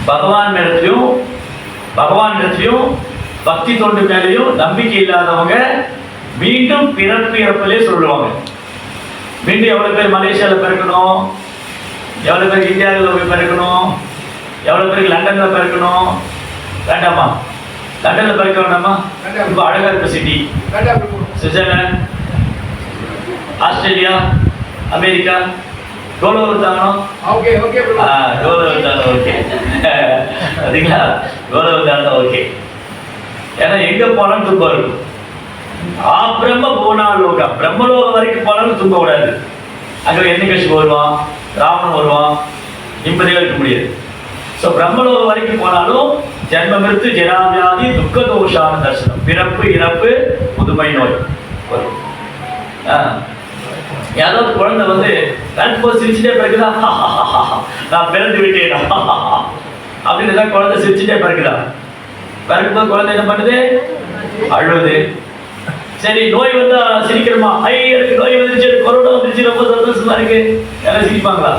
பகவான் இடத்துலையும் பக்தி தொண்டு மேலேயும் நம்பிக்கை இல்லாதவங்க மீண்டும் பிறப்பு இறப்பிலே சொல்லுவாங்க. மீண்டும் எவ்வளவு பேர் மலேசியாவில் பிறக்கணும், எவ்வளவு பேருக்கு இந்தியாவில் போய் பிறக்கணும், எவ்வளவு பேருக்கு லண்டன்ல பிறக்கணும்? வேண்டாமா? லண்டன்ல பிறக்க வேண்டாமா? ரொம்ப அழகா இருக்கு city. Switzerland, Australia, America, Dolo தானம். ஓகே. அதுங்களா? டோலோ தானம் ஓகே. ஏன்னா எங்க போனாலும் துன்பம் இருக்கும். பிரம்ம போனாலோகா, பிரம்மலோகம் வரைக்கும் போனாலும் துன்ப கூடாது. அங்கே என்ன கட்சி வருவான், ராவணன் வருவான், நிம்மதியாக இருக்க முடியாது. ஸோ பிரம்மலோகம் வரைக்கும் போனாலும் ஜென்ம மிருத்து ஜராவியாதி துக்க தோஷான தரிசனம், பிறப்பு இறப்பு புதுமை நோய் வரும். யாராவது குழந்தை வந்து போது சிரிச்சுட்டே பிறகுதா, நான் பிறந்து விட்டேன் அப்படின்னு தான் குழந்தை சிரிச்சுட்டே பிறகுதா. பிறக்கும்போது குழந்தை என்ன பண்ணுது? அழுவது. சரி, நோய் வந்தா சிரிக்கிறோமா? எனக்கு நோய் வந்துருச்சு, கொரோனா வந்துருச்சு, ரொம்ப சந்தோஷமா இருக்கு, யாரும் சிரிப்பாங்களா?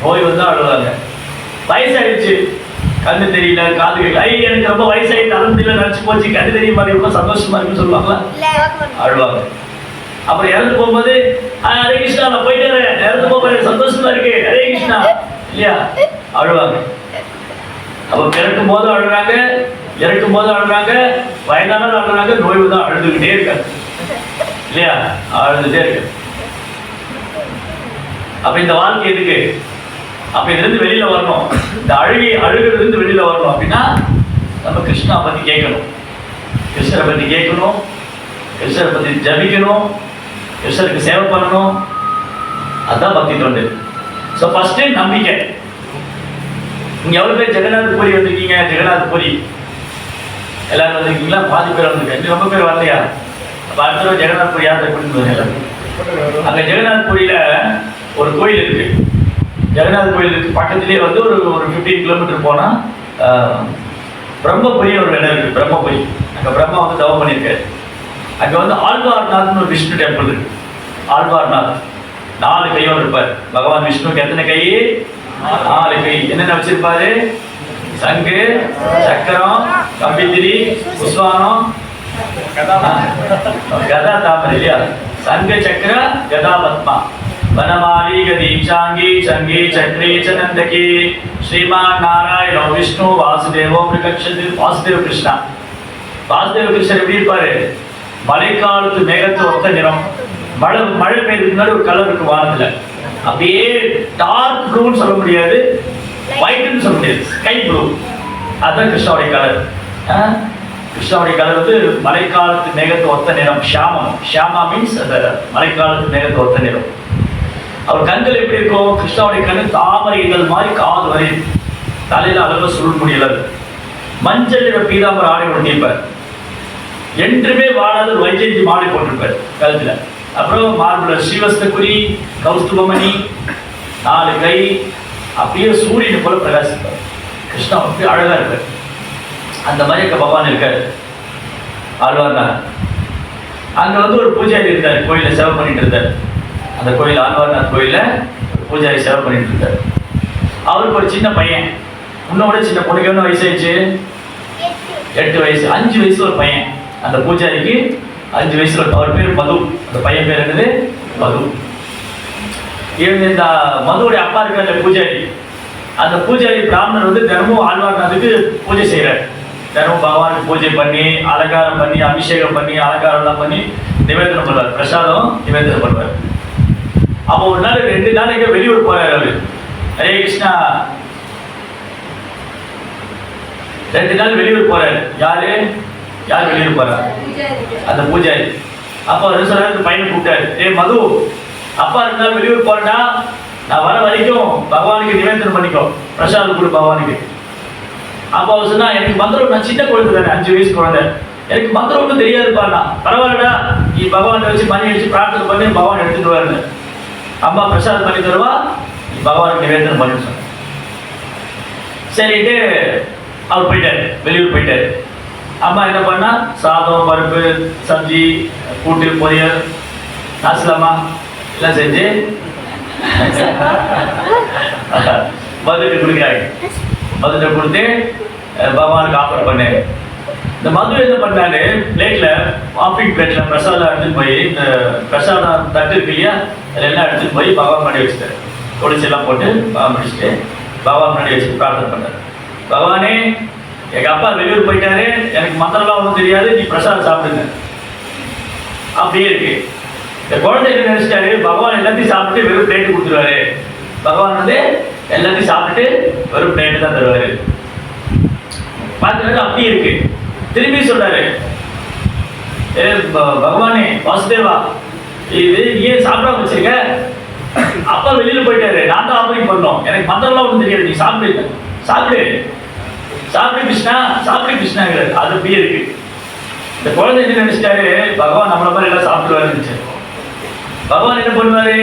நோய் வந்தா அழுவாங்க. வயசாயிடுச்சு, கண்ணு தெரியல, காது கேட்கல, எனக்கு ரொம்ப வயசாயிட்டு அலந்தில நினைச்சு போச்சு, கண்ணு தெரிய மாதிரி ரொம்ப சந்தோஷமா இருக்குன்னு சொல்லுவாங்களா? அழுவாங்க. அப்புறம் இறந்து போகும்போது ஹரே கிருஷ்ணா, நான் போயிட்டு இறந்து போக சந்தோஷமா இருக்கு, ஹரே கிருஷ்ணா இல்லையா? அழுவாங்க. அப்ப பிறக்கும் போதும் அழுறாங்க, இறக்கும் போதும் அழுறாங்க, வயதானாலும் அழுறாங்க, நோய்வு தான் அழுதுகிட்டே இருக்காங்க இல்லையா? அழுதுகிட்டே இருக்கு. அப்ப இந்த வாழ்க்கை எதுக்கு? அப்ப இதுல இருந்து வெளியில வரணும். இந்த அழுகிறது இருந்து வெளியில வரணும் அப்படின்னா நம்ம கிருஷ்ணா பத்தி கேட்கணும், கிருஷ்ணரை பத்தி கேட்கணும், கிருஷ்ணரை பத்தி ஜபிக்கணும், கிருஷ்ணருக்கு சேவை பண்ணணும். அதுதான் பக்தி தொண்டு. ஸோ ஃபர்ஸ்ட் நம்பிக்கை. நீங்க எவ்வளவு பேர் ஜெகநாத் பூரி வந்திருக்கீங்க? ஜெகநாத் பூரி எல்லாரும் வந்திருக்கீங்களா? பாதி பேர் வந்திருக்கீங்க, ரொம்ப பேர் வரலையா? அப்ப அடுத்த தடவை ஜெகநாத் பூரி யாத்திரை கூட்டிட்டு வரல. அங்க ஜெகநாத் பூரியில ஒரு கோயில் இருக்கு. ஜெகநாத் கோயிலுக்கு பக்கத்திலேயே வந்து ஒரு 15 கிலோமீட்டர் போனா பிரம்மபுரி ஒரு இடம் இருக்கு. பிரம்மபுரி, அங்க பிரம்மா வந்து தவம் பண்ணியிருக்காரு. அங்க வந்து ஆழ்வார்நாத்னு ஒரு விஷ்ணு டெம்பிள் இருக்கு. ஆழ்வார்நாத் 4 கையோடு இருப்பார். பகவான் விஷ்ணுக்கு எத்தனை கை? 4 கை. என்னென்ன வச்சிருப்பாரு? சங்கு, சக்கரம், கம்பித்திரி, புஷ்வானம், கதா, தாமரை இல்லையா? சங்கு, சக்கர, கதா, பத்மா. वनमाली गदीचांगी चंगी चक्री चनंदकी श्रीमान नारायण विष्णु वासुदेवो प्रकक्षति. वासुदेव कृष्णा, வாசுதேவ கிருஷ்ணர் எப்படி இருப்பாரு? மழைக்காலத்து மேகத்தை ஒத்த நிறம். மழை பெய்யுறதுக்கு முன்னாடி ஒரு கலர் இருக்கு வானத்துல, அப்படியே டார்க் ப்ளூன்னு சொல்ல முடியாது, ஒயிட்னு சொல்ல முடியாது, ஸ்கை ப்ளூ. அதுதான் கிருஷ்ணாவுடைய கலர். கிருஷ்ணாவுடைய கலர் வந்து மழைக்காலத்து மேகத்தை ஒத்த நிறம், ஷியாமம். ஷியாமா மீன்ஸ் அந்த மழைக்காலத்து மேகத்தை ஒத்த நிறம். அவர் கண்கள் எப்படி இருக்கும்? கிருஷ்ணாவுடைய கண்ணு தாமரை இதழ் மாதிரி காது வரை, தலையில அளவு சுருள் முடியல, மஞ்சள் நிற பீதாம்பர ஆடை ஒட்டியிருப்பார். என்றுமே வாழாத வைஜெயந்தி மாலை போட்டிருப்பார் கழுத்துல. அப்புறம் மார்புல ஸ்ரீவஸ்தகுரி, கௌஸ்துபமணி, 4 கை, அப்படியே சூரியனை போல பிரகாசிப்பார். கிருஷ்ணா அப்படியே அழகா இருப்பார். அந்த மாதிரி அங்க பகவான் இருக்காரு. ஆழ்வார்நாத் அங்க வந்து ஒரு பூஜாரி இருந்தார், கோயில சேவை பண்ணிட்டு இருந்தார். அந்த கோயில் ஆழ்வார்நாத் கோயில பூஜாரி சேவை பண்ணிட்டு இருந்தார். அவருக்கு ஒரு சின்ன பையன், உன்னோட சின்ன பொண்ணுக்கு என்ன வயசு ஆயிடுச்சு? 8 வயசு. 5 வயசு ஒரு பையன். அந்த பூஜாரிக்கு 5 வயசுல. அவர் பேர் மது. அந்த பையன் பேர் என்னது? மது. இவங்க இந்த மதுவுடைய அப்பா இருக்காரு பூஜாரி. அந்த பூஜாரி பிராமணர் வந்து தினமும் ஆழ்வார்நாத்துக்கு பூஜை செய்யறாரு. தினமும் பகவானுக்கு பூஜை பண்ணி, அலங்காரம் பண்ணி, அபிஷேகம் பண்ணி, அலங்காரம் எல்லாம் பண்ணி நிவேதனம் பண்ணுவார். பிரசாதம் நிவேதனம் பண்ணுவார். அப்போ ஒரு நாள் 2 நாள் எங்க வெளியூர் போறாரு அவரு. ஹரே கிருஷ்ணா. 2 நாள் வெளியூர் போறாரு. யார் வெளியூர் போறாரு? அந்த பூஜாரி. அப்போ அவர் சொல்றாரு, பையனை கூப்பிட்டாரு, ஏ மது, அப்பா 2 நாள் வெளியூர் போறேன்னா நான் வர வரைக்கும் பகவானுக்கு நிவேதனம் பண்ணிக்கோ, பிரசாதம் கொடு பகவானுக்கு. அப்போ அவர் சொன்னா, எனக்கு மந்திரம், நான் சின்ன குழந்தை தானே, 5 வயசு குழந்தை, எனக்கு மந்திரம் ஒன்றும் தெரியாதுப்பாண்ணா. பரவாயில்லடா, நீ பகவான் வச்சு மணி அடிச்சு பிரார்த்தனை பண்ணி பகவான் எடுத்துட்டு வருது. அம்மா பிரசாதம் பண்ணி தருவா, நீ பகவானுக்கு நிவேதனம் பண்ணு சொன்ன. சரிட்டு அவர் போயிட்டாரு, வெளியூர் போயிட்டாரு. அம்மா என்ன பண்ணா, சாதம், பருப்பு, சப்ஜி, கூட்டு, பொரியல், நாசலமா எல்லாம் செஞ்சு மதுட்டு கொடுக்குறாங்க. மதுட்ட கொடுத்து பகவானுக்கு ஆஃபர் பண்ணு. இந்த மது என்ன பண்ணாரு, பிளேட்ல, ஆஃபிங் பிளேட்ல பிரசாதம் எடுத்துட்டு போய், இந்த பிரசாதம் தட்டு இருக்கு இல்லையா, அதெல்லாம் எடுத்துட்டு போய் பகவான் முன்னாடி வச்சுட்டாரு. தொளிச்சு எல்லாம் போட்டு பகவான் முடிச்சுட்டு பகவான் முன்னாடி வச்சு பிரார்த்தனை பண்ணாரு. பகவானே, எங்க அப்பா வெளியூர் போயிட்டாரு, எனக்கு மந்திரம்லாம் ஒன்றும் தெரியாது, நீ பிரசாதம் சாப்பிடுங்க. அப்படியே இருக்கு. இந்த குழந்தை என்ன நினைச்சிட்டாரு, பகவான் எல்லாத்தையும் சாப்பிட்டு வெறும் பிளேட்டு கொடுத்துருவாரு. பகவான் வந்து எல்லாத்தையும் சாப்பிட்டு வெறும் பிளேட்டு தான் தருவாரு. பார்த்துட்டு அப்படியே இருக்கு. திரும்பி சொல்றாரு, பகவானே வாசுதேவா, இது ஏன் சாப்பிடாம வச்சிருக்க? அப்பா வெளியில போயிட்டாரு, நான் தான் ஆபரேட் பண்ணோம், எனக்கு மந்திரம்லாம் ஒன்றும் தெரியாது, நீ சாப்பிடு, சாப்பிடு, சாப்பிடு கிருஷ்ணா, சாப்பிடு கிருஷ்ணாங்கிறாரு. அது அப்படியே இருக்கு. இந்த குழந்தை என்ன நினைச்சிட்டாரு, பகவான் நம்மள மாதிரி எல்லாம் சாப்பிடுவாரு நினைச்சு. பகவான் என்ன பண்ணுவாரு,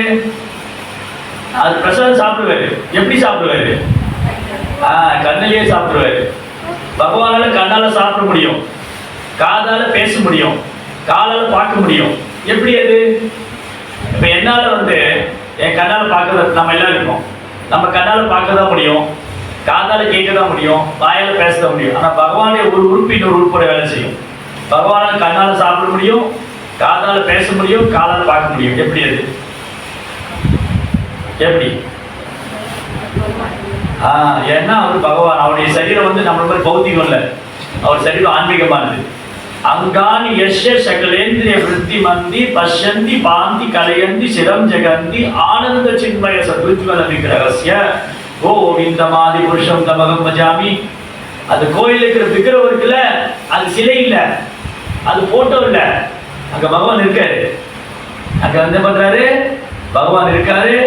அது பிரசாதம் சாப்பிடுவாரு. எப்படி சாப்பிடுவாரு? கண்ணிலேயே சாப்பிடுவாரு. பகவானால கண்ணால சாப்பிட முடியும், காதால பேச முடியும், காலால பார்க்க முடியும். எப்படி அது? இப்ப என்னால வந்து என் கண்ணால பார்க்கறது, நம்ம எல்லாம் இருக்கோம், நம்ம கண்ணால பார்க்க தான் முடியும், காதால கேட்க தான் முடியும், வாயால பேச தான் முடியும். ஆனா பகவானே ஒரு உறுப்பு இன்னொரு உறுப்போட வேலை செய்யும். பகவானால கண்ணால சாப்பிட முடியும், காதால பேச முடியும், காலால பார்க்க முடியும். எப்படி அது? எப்படி? ஏன்னா அவர் பகவான், அவருடைய சரீரம் வந்து நம்மள மாதிரி பௌத்திகம் இல்லை, அவர் சரீரம் ஆன்மீகமானது. அங்கானி யஷ்ய சகலேந்திரிய விருத்தி மந்தி பஷ்யந்தி பாந்தி கலையந்தி சிரம் ஜெகந்தி ஆனந்த சின்மய சதுஜ்வல விக்கிரகஸ்ய கோவிந்தமாதி புருஷம் தமகம் பஜாமி. அது கோயில் இருக்கிற விக்கிரகம் இருக்குல்ல, அது சிலை இல்லை, அது போட்டோ இல்லை, அங்க பகவான் இருக்காரு. அங்க வந்து பண்றாரு, பகவான் இருக்காரு.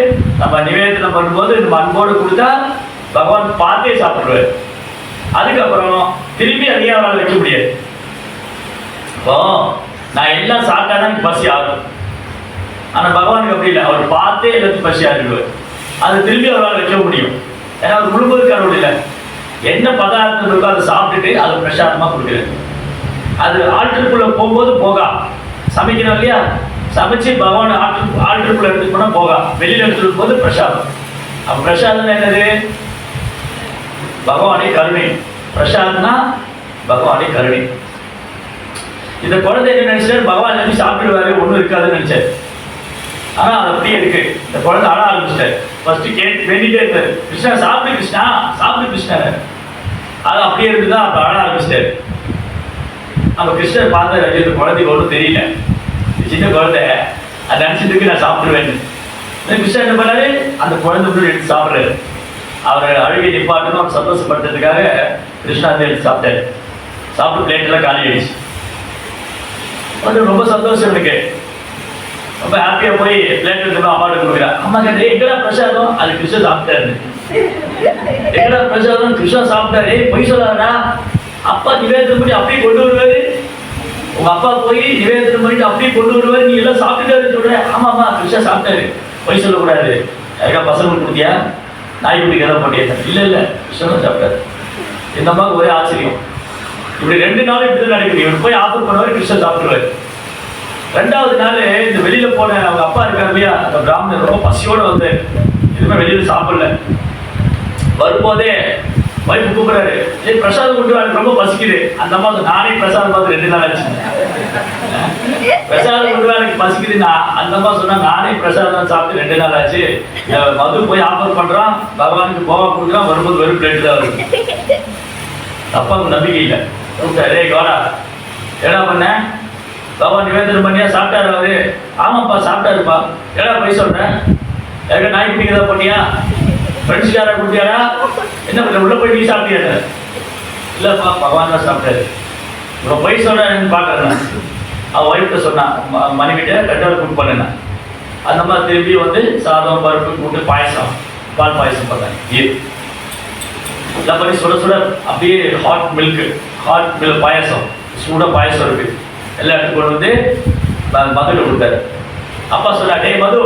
நம்ம நிவேதனம் பண்ணும்போது நம்ம அன்போடு கொடுத்தா பகவான் பார்த்தே சாப்பிடுவார். அதுக்கப்புறம் திரும்பி அதிக அவரால் வைக்க முடியாது. இப்போ நான் எல்லாம் சாப்பிட்டாதான் எனக்கு பசி ஆகும். ஆனா பகவானுக்கு அப்படி இல்லை, அவர் பார்த்தே எல்லாத்தையும் பசி ஆகிடுவார். அது திரும்பி அவரால் வைக்க முடியும். ஏன்னா அவர் முழுவதுக்கு அருள் இல்லை. என்ன பதார்த்தம் இருக்கோ அதை சாப்பிட்டுட்டு அது பிரசாதமா கொடுக்குறது. அது ஆற்றுக்குள்ள போகும்போது போகா சமைக்கணும் இல்லையா, சமைச்சு பகவான் ஆற்றுக்குள்ள எடுத்துட்டு போனா போகா, வெளியில எடுத்துட்டு போது பிரசாதம். அப்ப பிரசாதம் என்னது? பகவானே கருணை. பிரசாதம்னா பகவானே கருணை. இந்த குழந்தை என்ன நினைச்சாரு, பகவான் எப்படி சாப்பிடுவாரு, ஒன்றும் இருக்காதுன்னு நினைச்சாரு. ஆனா அது அப்படியே இருக்கு. இந்த குழந்தை அழ ஆரம்பிச்சிட்டாரு. ஃபர்ஸ்ட் வேண்டிட்டே இருந்தாரு, கிருஷ்ணா சாப்பிடு, கிருஷ்ணா சாப்பிடு கிருஷ்ணா. அது அப்படியே இருக்குதான், அப்ப அழ ஆரம்பிச்சிட்டாரு. நம்ம கிருஷ்ணர் பார்த்தாரு, இந்த குழந்தைக்கு ஒன்றும் தெரியல, சின்ன குழந்தை அதை நினைச்சிட்டு நான் சாப்பிடுவேன். கிருஷ்ணர் என்ன பண்ணாரு, அந்த குழந்தை மட்டும் எடுத்து சாப்பிடுறாரு. அவர் அழுகை நிப்பாட்டணும், அவர் சந்தோஷப்படுத்துறதுக்காக கிருஷ்ணா வந்து எடுத்து சாப்பிட்டாரு. சாப்பிட்டு பிளேட்டெல்லாம் காலி ஆயிடுச்சு. ரொம்ப சந்தோஷம் எனக்கு, ரொம்ப ஹாப்பியா போய் பிளேட் எடுத்து அம்மாட்ட கொடுக்குறா. அம்மா கேட்டு எங்கடா பிரசாதம்? அது கிருஷ்ணா சாப்பிட்டாரு. எங்கடா பிரசாதம்? கிருஷ்ணா சாப்பிட்டாரு. பொய் சொல்லாதா? அப்பா நிவேதனம் பண்ணி அப்படியே கொண்டு வருவாரு, உங்க அப்பா போய் நிவேதனம் பண்ணிட்டு அப்படியே கொண்டு வருவாரு, நீ எல்லாம் சாப்பிட்டுட்டாரு சொல்ற. ஆமாம்மா கிருஷ்ணா சாப்பிட்டாரு. பொய் சொல்லக்கூடாது. யாருக்கா பசங்களுக்கு கொடுத்தியா, நாய்க்குட்டிக்கு எதாவது போட்டியா? இல்லை இல்லை கிருஷ்ணா சாப்பிட்டாரு. இந்த அம்மாவுக்கு ஒரே ஆச்சரியம். இப்படி 2 நாள் இப்படி நடக்குது. இவர் போய் ஆஃபர் பண்ணுவாரு, கிருஷ்ணன் சாப்பிடுவாரு. 2வது நாள் இந்த வெளியில போன அவங்க அப்பா இருக்காரு இல்லையா, அந்த பிராமணர் ரொம்ப பசியோட வந்து எதுவுமே வெளியில சாப்பிடல. வரும்போதே வைஃப் கூப்பிடுறாரு, பிரசாதம் கொண்டு வர, ரொம்ப பசிக்குது. அந்த அம்மா நானே பிரசாதம் பார்த்து 2 நாள் ஆச்சு. பிரசாதம் கொண்டு வர எனக்கு பசிக்குதுன்னா அந்த அம்மா சொன்னா, நானே பிரசாதம் சாப்பிட்டு 2 நாள் ஆச்சு. மது போய் ஆஃபர் பண்றான், பகவானுக்கு கோவா கொடுக்குறான், வரும்போது வெறும் பிளேட் தான் வருது. அப்பாவுக்கு நம்பிக்கை இல்லை. ரே கோடா என்ன பண்ண, பகவான் நிவேதனம் பண்ணியா, சாப்பிட்டாரு அவரு? ஆமாப்பா சாப்பிட்டாருப்பா. ஏடா போய் சொல்றேன், ஏற்க நாய்க்குட்டிக்கு ஏதாவது பண்ணியா, ஃப்ரெண்ட்ஸ்காரா கொடுத்தியாரா, என்ன பண்ண, உள்ள போய் நீ சாப்பிட்டியா? இல்லப்பா பகவான் தான் சாப்பிட்டாரு. இப்போ போய் சொல்றேன் பார்க்கறேன். அவன் ஒய்ஃப்ட்ட சொன்னான், மனைவிட்ட 2வது குக் பண்ணுங்க. அந்த மாதிரி திரும்பி வந்து சாதம் பருப்பு கூட்டு பாயசம், பால் பாயசம் பண்ணேன். எல்லாம் பண்ணி சுட சுட அப்படியே ஹாட் மில்க் பாயசம், சூட பாயசம் இருக்கு, எல்லாம் எடுத்து கொண்டு வந்து மதுரை கொடுத்தாரு. அப்பா சொன்னா, டே மது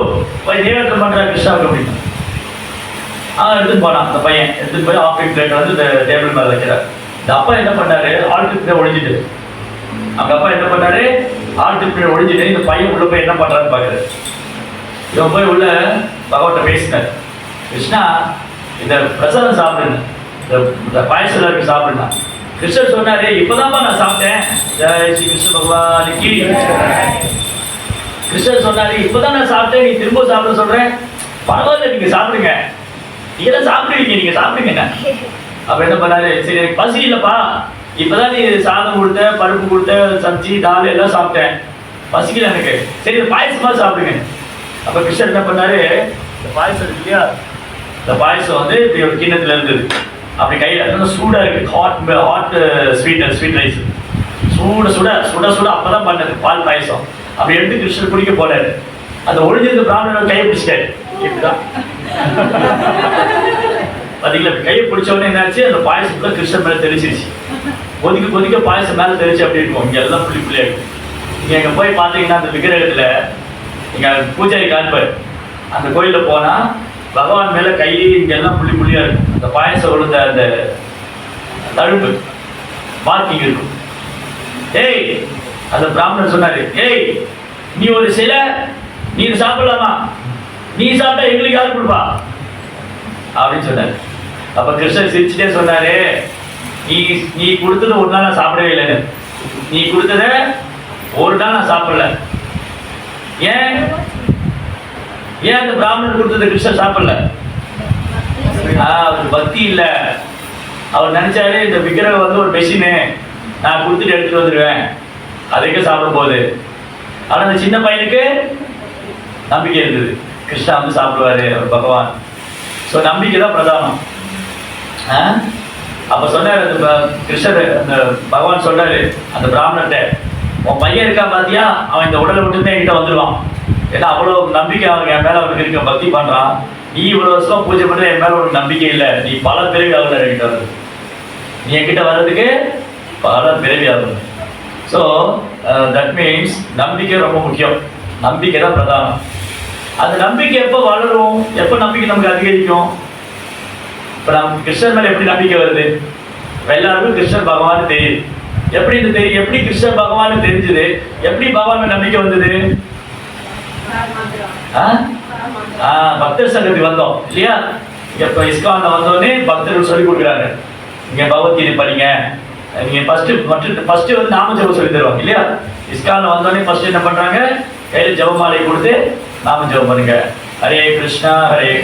போய் நிவேதனம் பண்ற கிருஷ்ணாவுக்கு அப்படின்னு. எடுத்துட்டு போனான். அந்த பையன் எடுத்துட்டு போய் ஆஃபீஸ் பிளேட் வந்து இந்த டேபிள் மேல வைக்கிறார். இந்த அப்பா என்ன பண்ணாரு, ஆல்ட்டு ஒழிஞ்சிட்டு, அவங்க அப்பா என்ன பண்ணாரு, ஆல்ட்டு ஒழிஞ்சிட்டு இந்த பையன் உள்ள போய் என்ன பண்றான்னு பாக்குறாரு. இவன் போய் உள்ள பகவான்கிட்ட பேசினார், கிருஷ்ணா இந்த பிரசாதம் சாப்பிடுங்க, இந்த பாயசம் இருக்கு சாப்பிடுங்க. கிருஷ்ணர் சொன்னாரு, இப்பதான்ப்பா நான் சாப்பிட்டேன். ஜெய் ஸ்ரீ கிருஷ்ண பகவானுக்கு. கிருஷ்ணர் சொன்னாரு, இப்பதான் நான் சாப்பிட்டேன், நீ திரும்ப சாப்பிட சொல்றேன். பரவாயில்ல நீங்க சாப்பிடுங்க, நீங்க சாப்பிடுவீங்க, நீங்க சாப்பிடுங்க. அப்ப என்ன பண்ணாரு, சரி எனக்கு பசி இல்லப்பா, இப்பதான் நீ சாதம் கொடுத்த, பருப்பு கொடுத்த, சப்ஜி தால் எல்லாம் சாப்பிட்டேன், பசிக்கல எனக்கு, சரி பாயசமா சாப்பிடுங்க. அப்ப கிருஷ்ணர் என்ன பண்ணாரு, இந்த பாயசம் இருக்கு இல்லையா, இந்த பாயசம் வந்து இப்படி ஒரு கிண்ணத்துல இருந்தது, அப்படி கையில சூடா இருக்கு, ஹாட் ஸ்வீட் ரைஸ், சுட சுட சுட சுட அப்பதான் பண்ணது பால் பாயசம். அப்படி எடுத்து கிருஷ்ணர் குடிக்க போனாரு. அந்த ஒழிஞ்சிருந்த பிராமணர் கையை பிடிச்சிட்டாரு. இப்படிதான் பாத்தீங்களா, கையை பிடிச்ச உடனே என்னாச்சு, அந்த பாயசத்துல கிருஷ்ணர் மேல தெரிச்சிருச்சு. கொதிக்க கொதிக்க பாயசம் மேல தெரிச்சு அப்படி இருக்கும். இங்க எல்லாம் புள்ளி புள்ளியா இருக்கும். நீங்க எங்க போய் பாத்தீங்கன்னா அந்த விக்கிரகத்துல இங்க பூஜாரி காண்பார். அந்த கோயில போனா பகவான் மேல கை இங்க எல்லாம் புள்ளி புள்ளியா இருக்கும். அந்த பாயசம் விழுந்த அந்த தழும்பு மார்க்கிங் இருக்கும். ஏய், அந்த பிராமணர் சொன்னாரு, ஏய் நீ ஒரு சிலை, நீ சாப்பிடலாமா, நீ சாப்பிட்டா எங்களுக்கு யாரு கொடுப்பா அப்படின்னு சொன்னாரு. அப்ப கிருஷ்ணர் சிரிச்சுட்டே சொன்னாரு, நீ கொடுத்தது ஒரு நாள் நான் சாப்பிடவே இல்லைன்னு, நீ கொடுத்தத ஒரு நாள் நான் சாப்பிடல. ஏன் அந்த பிராமணர் கொடுத்தது கிருஷ்ணர் சாப்பிடல? அவருக்கு பக்தி இல்லை. அவர் நினைச்சாரு இந்த விக்கிரகம் வந்து ஒரு மெஷினு, நான் கொடுத்துட்டு எடுத்துட்டு வந்துடுவேன், அதுக்கு சாப்பிடும் போது. ஆனால் அந்த சின்ன பையனுக்கு நம்பிக்கை இருந்தது, கிருஷ்ணா வந்து சாப்பிடுவாரு, அவர் பகவான். ஸோ நம்பிக்கை தான் பிரதானம். அப்போ சொன்னார் அந்த கிருஷ்ணர், அந்த பகவான் சொல்றாரு அந்த பிராமணர்கிட்ட, உன் பையன் இருக்கா பாத்தியா, அவன் இந்த உடலை விட்டுமே என்கிட்ட வந்துடுவான். ஏன்னா அவ்வளோ நம்பிக்கை அவனுக்கு என் மேலே அவனுக்கு இருக்க, பக்தி பண்ணுறான். நீ இவ்வளோ வருஷம் பூஜை பண்ணுற, என் மேலே உனக்கு நம்பிக்கை இல்லை, நீ பல பிறவி ஆகல என்கிட்ட வருது, நீ என்கிட்ட வர்றதுக்கு பல பிறவி ஆகும். ஸோ தட் மீன்ஸ் நம்பிக்கை ரொம்ப முக்கியம், நம்பிக்கை தான் பிரதானம். அந்த நம்பிக்கை எப்போ வளரும், எப்போ நம்பிக்கை நமக்கு அதிகரிக்கும்? இப்போ நமக்கு கிருஷ்ணர் மேலே எப்படி நம்பிக்கை வருது? எல்லாருக்கும் கிருஷ்ணர் பகவான் தெரியுது. எப்படி இது தெரியும்? எப்படி கிருஷ்ணர் பகவான் தெரிஞ்சது? எப்படி பகவான் மேலே நம்பிக்கை வந்தது? பக்தர் சங்கத்துக்கு வந்தோம் இல்லையா? இப்போ இஸ்கான்ல வந்தோடனே பக்தர்கள் சொல்லி கொடுக்குறாங்க, இங்கே பகவத்கீதை படிங்க, நீங்கள் ஃபஸ்ட்டு வந்து நாம ஜபம் சொல்லி தருவாங்க இல்லையா? இஸ்கான்ல வந்தோடனே ஃபஸ்ட்டு என்ன பண்ணுறாங்க, கையில் ஜபமாலை கொடுத்து நாம ஜபம் பண்ணுங்க. ஹரே கிருஷ்ணா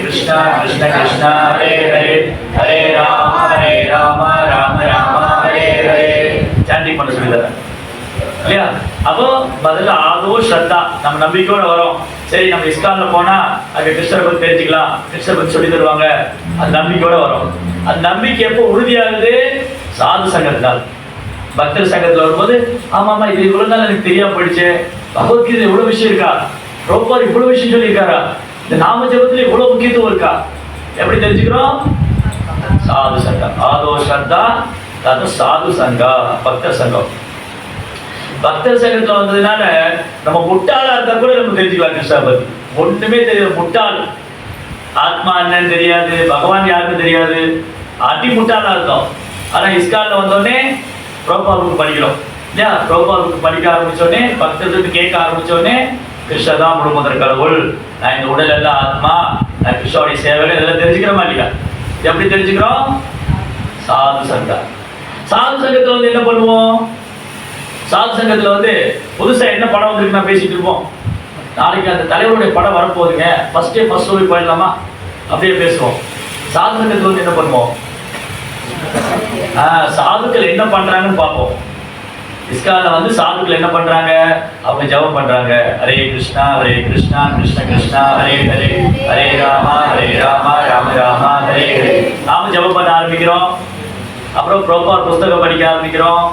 கிருஷ்ணா கிருஷ்ணா ஹரே ஹரே, ஹரே ராம ராம ராம ஹரே ஹரே சாண்டிங் பண்ண சொல்லி தரேன் இல்லையா? அப்போ முதல்ல ஆதோ ஸ்ரத்தா, நம்ம நம்பிக்கையோட வரோம். சரி, நம்ம இஸ்கான்ல போனா அங்கே கிருஷ்ணரை பற்றி தெரிஞ்சுக்கலாம், கிருஷ்ணரை பற்றி சொல்லி தருவாங்க, அந்த நம்பிக்கையோட வரும். அந்த நம்பிக்கை எப்போ உறுதியாகுது? சாது சங்கத்தினால். பக்தர் சங்கத்தில் வரும்போது, ஆமாமா இது இவ்வளவு நாள் எனக்கு தெரியாம போயிடுச்சு, பகவத்கீதை இவ்வளவு விஷயம் இருக்கா, ரோப்பார் இவ்வளவு விஷயம் சொல்லியிருக்காரா, இந்த நாம ஜபத்துல இவ்வளவு முக்கியத்துவம் இருக்கா, எப்படி தெரிஞ்சுக்கிறோம்? சாது சங்கம். ஆதோ ஸ்ரத்தா அது சாது சங்கா, பக்தர் சங்கம். பக்தர் சங்கத்துல வந்ததுனால நம்ம முட்டாளா இருந்தா கூட நம்ம தெரிஞ்சுக்கலாம் கிருஷ்ணா பத்தி. ஒண்ணுமே தெரியாது, முட்டாள், ஆத்மா என்னன்னு தெரியாது, பகவான் யாருன்னு தெரியாது, அடி முட்டாளா இருந்தோம். ஆனா இஸ்கான்ல வந்தோடனே புரோபாவுக்கு படிக்கிறோம் இல்லையா? புரோபாவுக்கு படிக்க ஆரம்பிச்சோடனே, பக்தர்களுக்கு கேட்க ஆரம்பிச்சோடனே, கிருஷ்ணா தான் முழுமுதற் கடவுள், நான் இந்த உடல் எல்லாம் ஆத்மா, நான் கிருஷ்ணாவுடைய சேவகன், இதெல்லாம் தெரிஞ்சுக்கிறோமா இல்லையா? எப்படி தெரிஞ்சுக்கிறோம்? சாது சங்கம். சாது சங்கத்துல வந்து என்ன பண்ணுவோம்? சாது சங்கத்துல வந்து புதுசா என்ன படம் வந்துருக்கு நான் பேசிட்டு இருப்போம். நாளைக்கு அந்த தலைவருடைய படம் வரப்போகுதுங்க, ஃபர்ஸ்ட் ஷோவி போயிடலாமா, அப்படியே பேசுவோம். சாது சங்கத்துல வந்து என்ன பண்ணுவோம்? சாதுக்கள் என்ன பண்றாங்கன்னு பார்ப்போம். இஸ்கான்ல வந்து சாதுக்கள் என்ன பண்றாங்க? அவங்க ஜபம் பண்றாங்க, ஹரே கிருஷ்ணா கிருஷ்ணா கிருஷ்ணா ஹரே ஹரே, ஹரே ராமா ராம ராம ஹரே ஹரே. நாம ஜபம் பண்ண ஆரம்பிக்கிறோம். அப்புறம் ப்ரோபார் புஸ்தகம் படிக்க ஆரம்பிக்கிறோம்,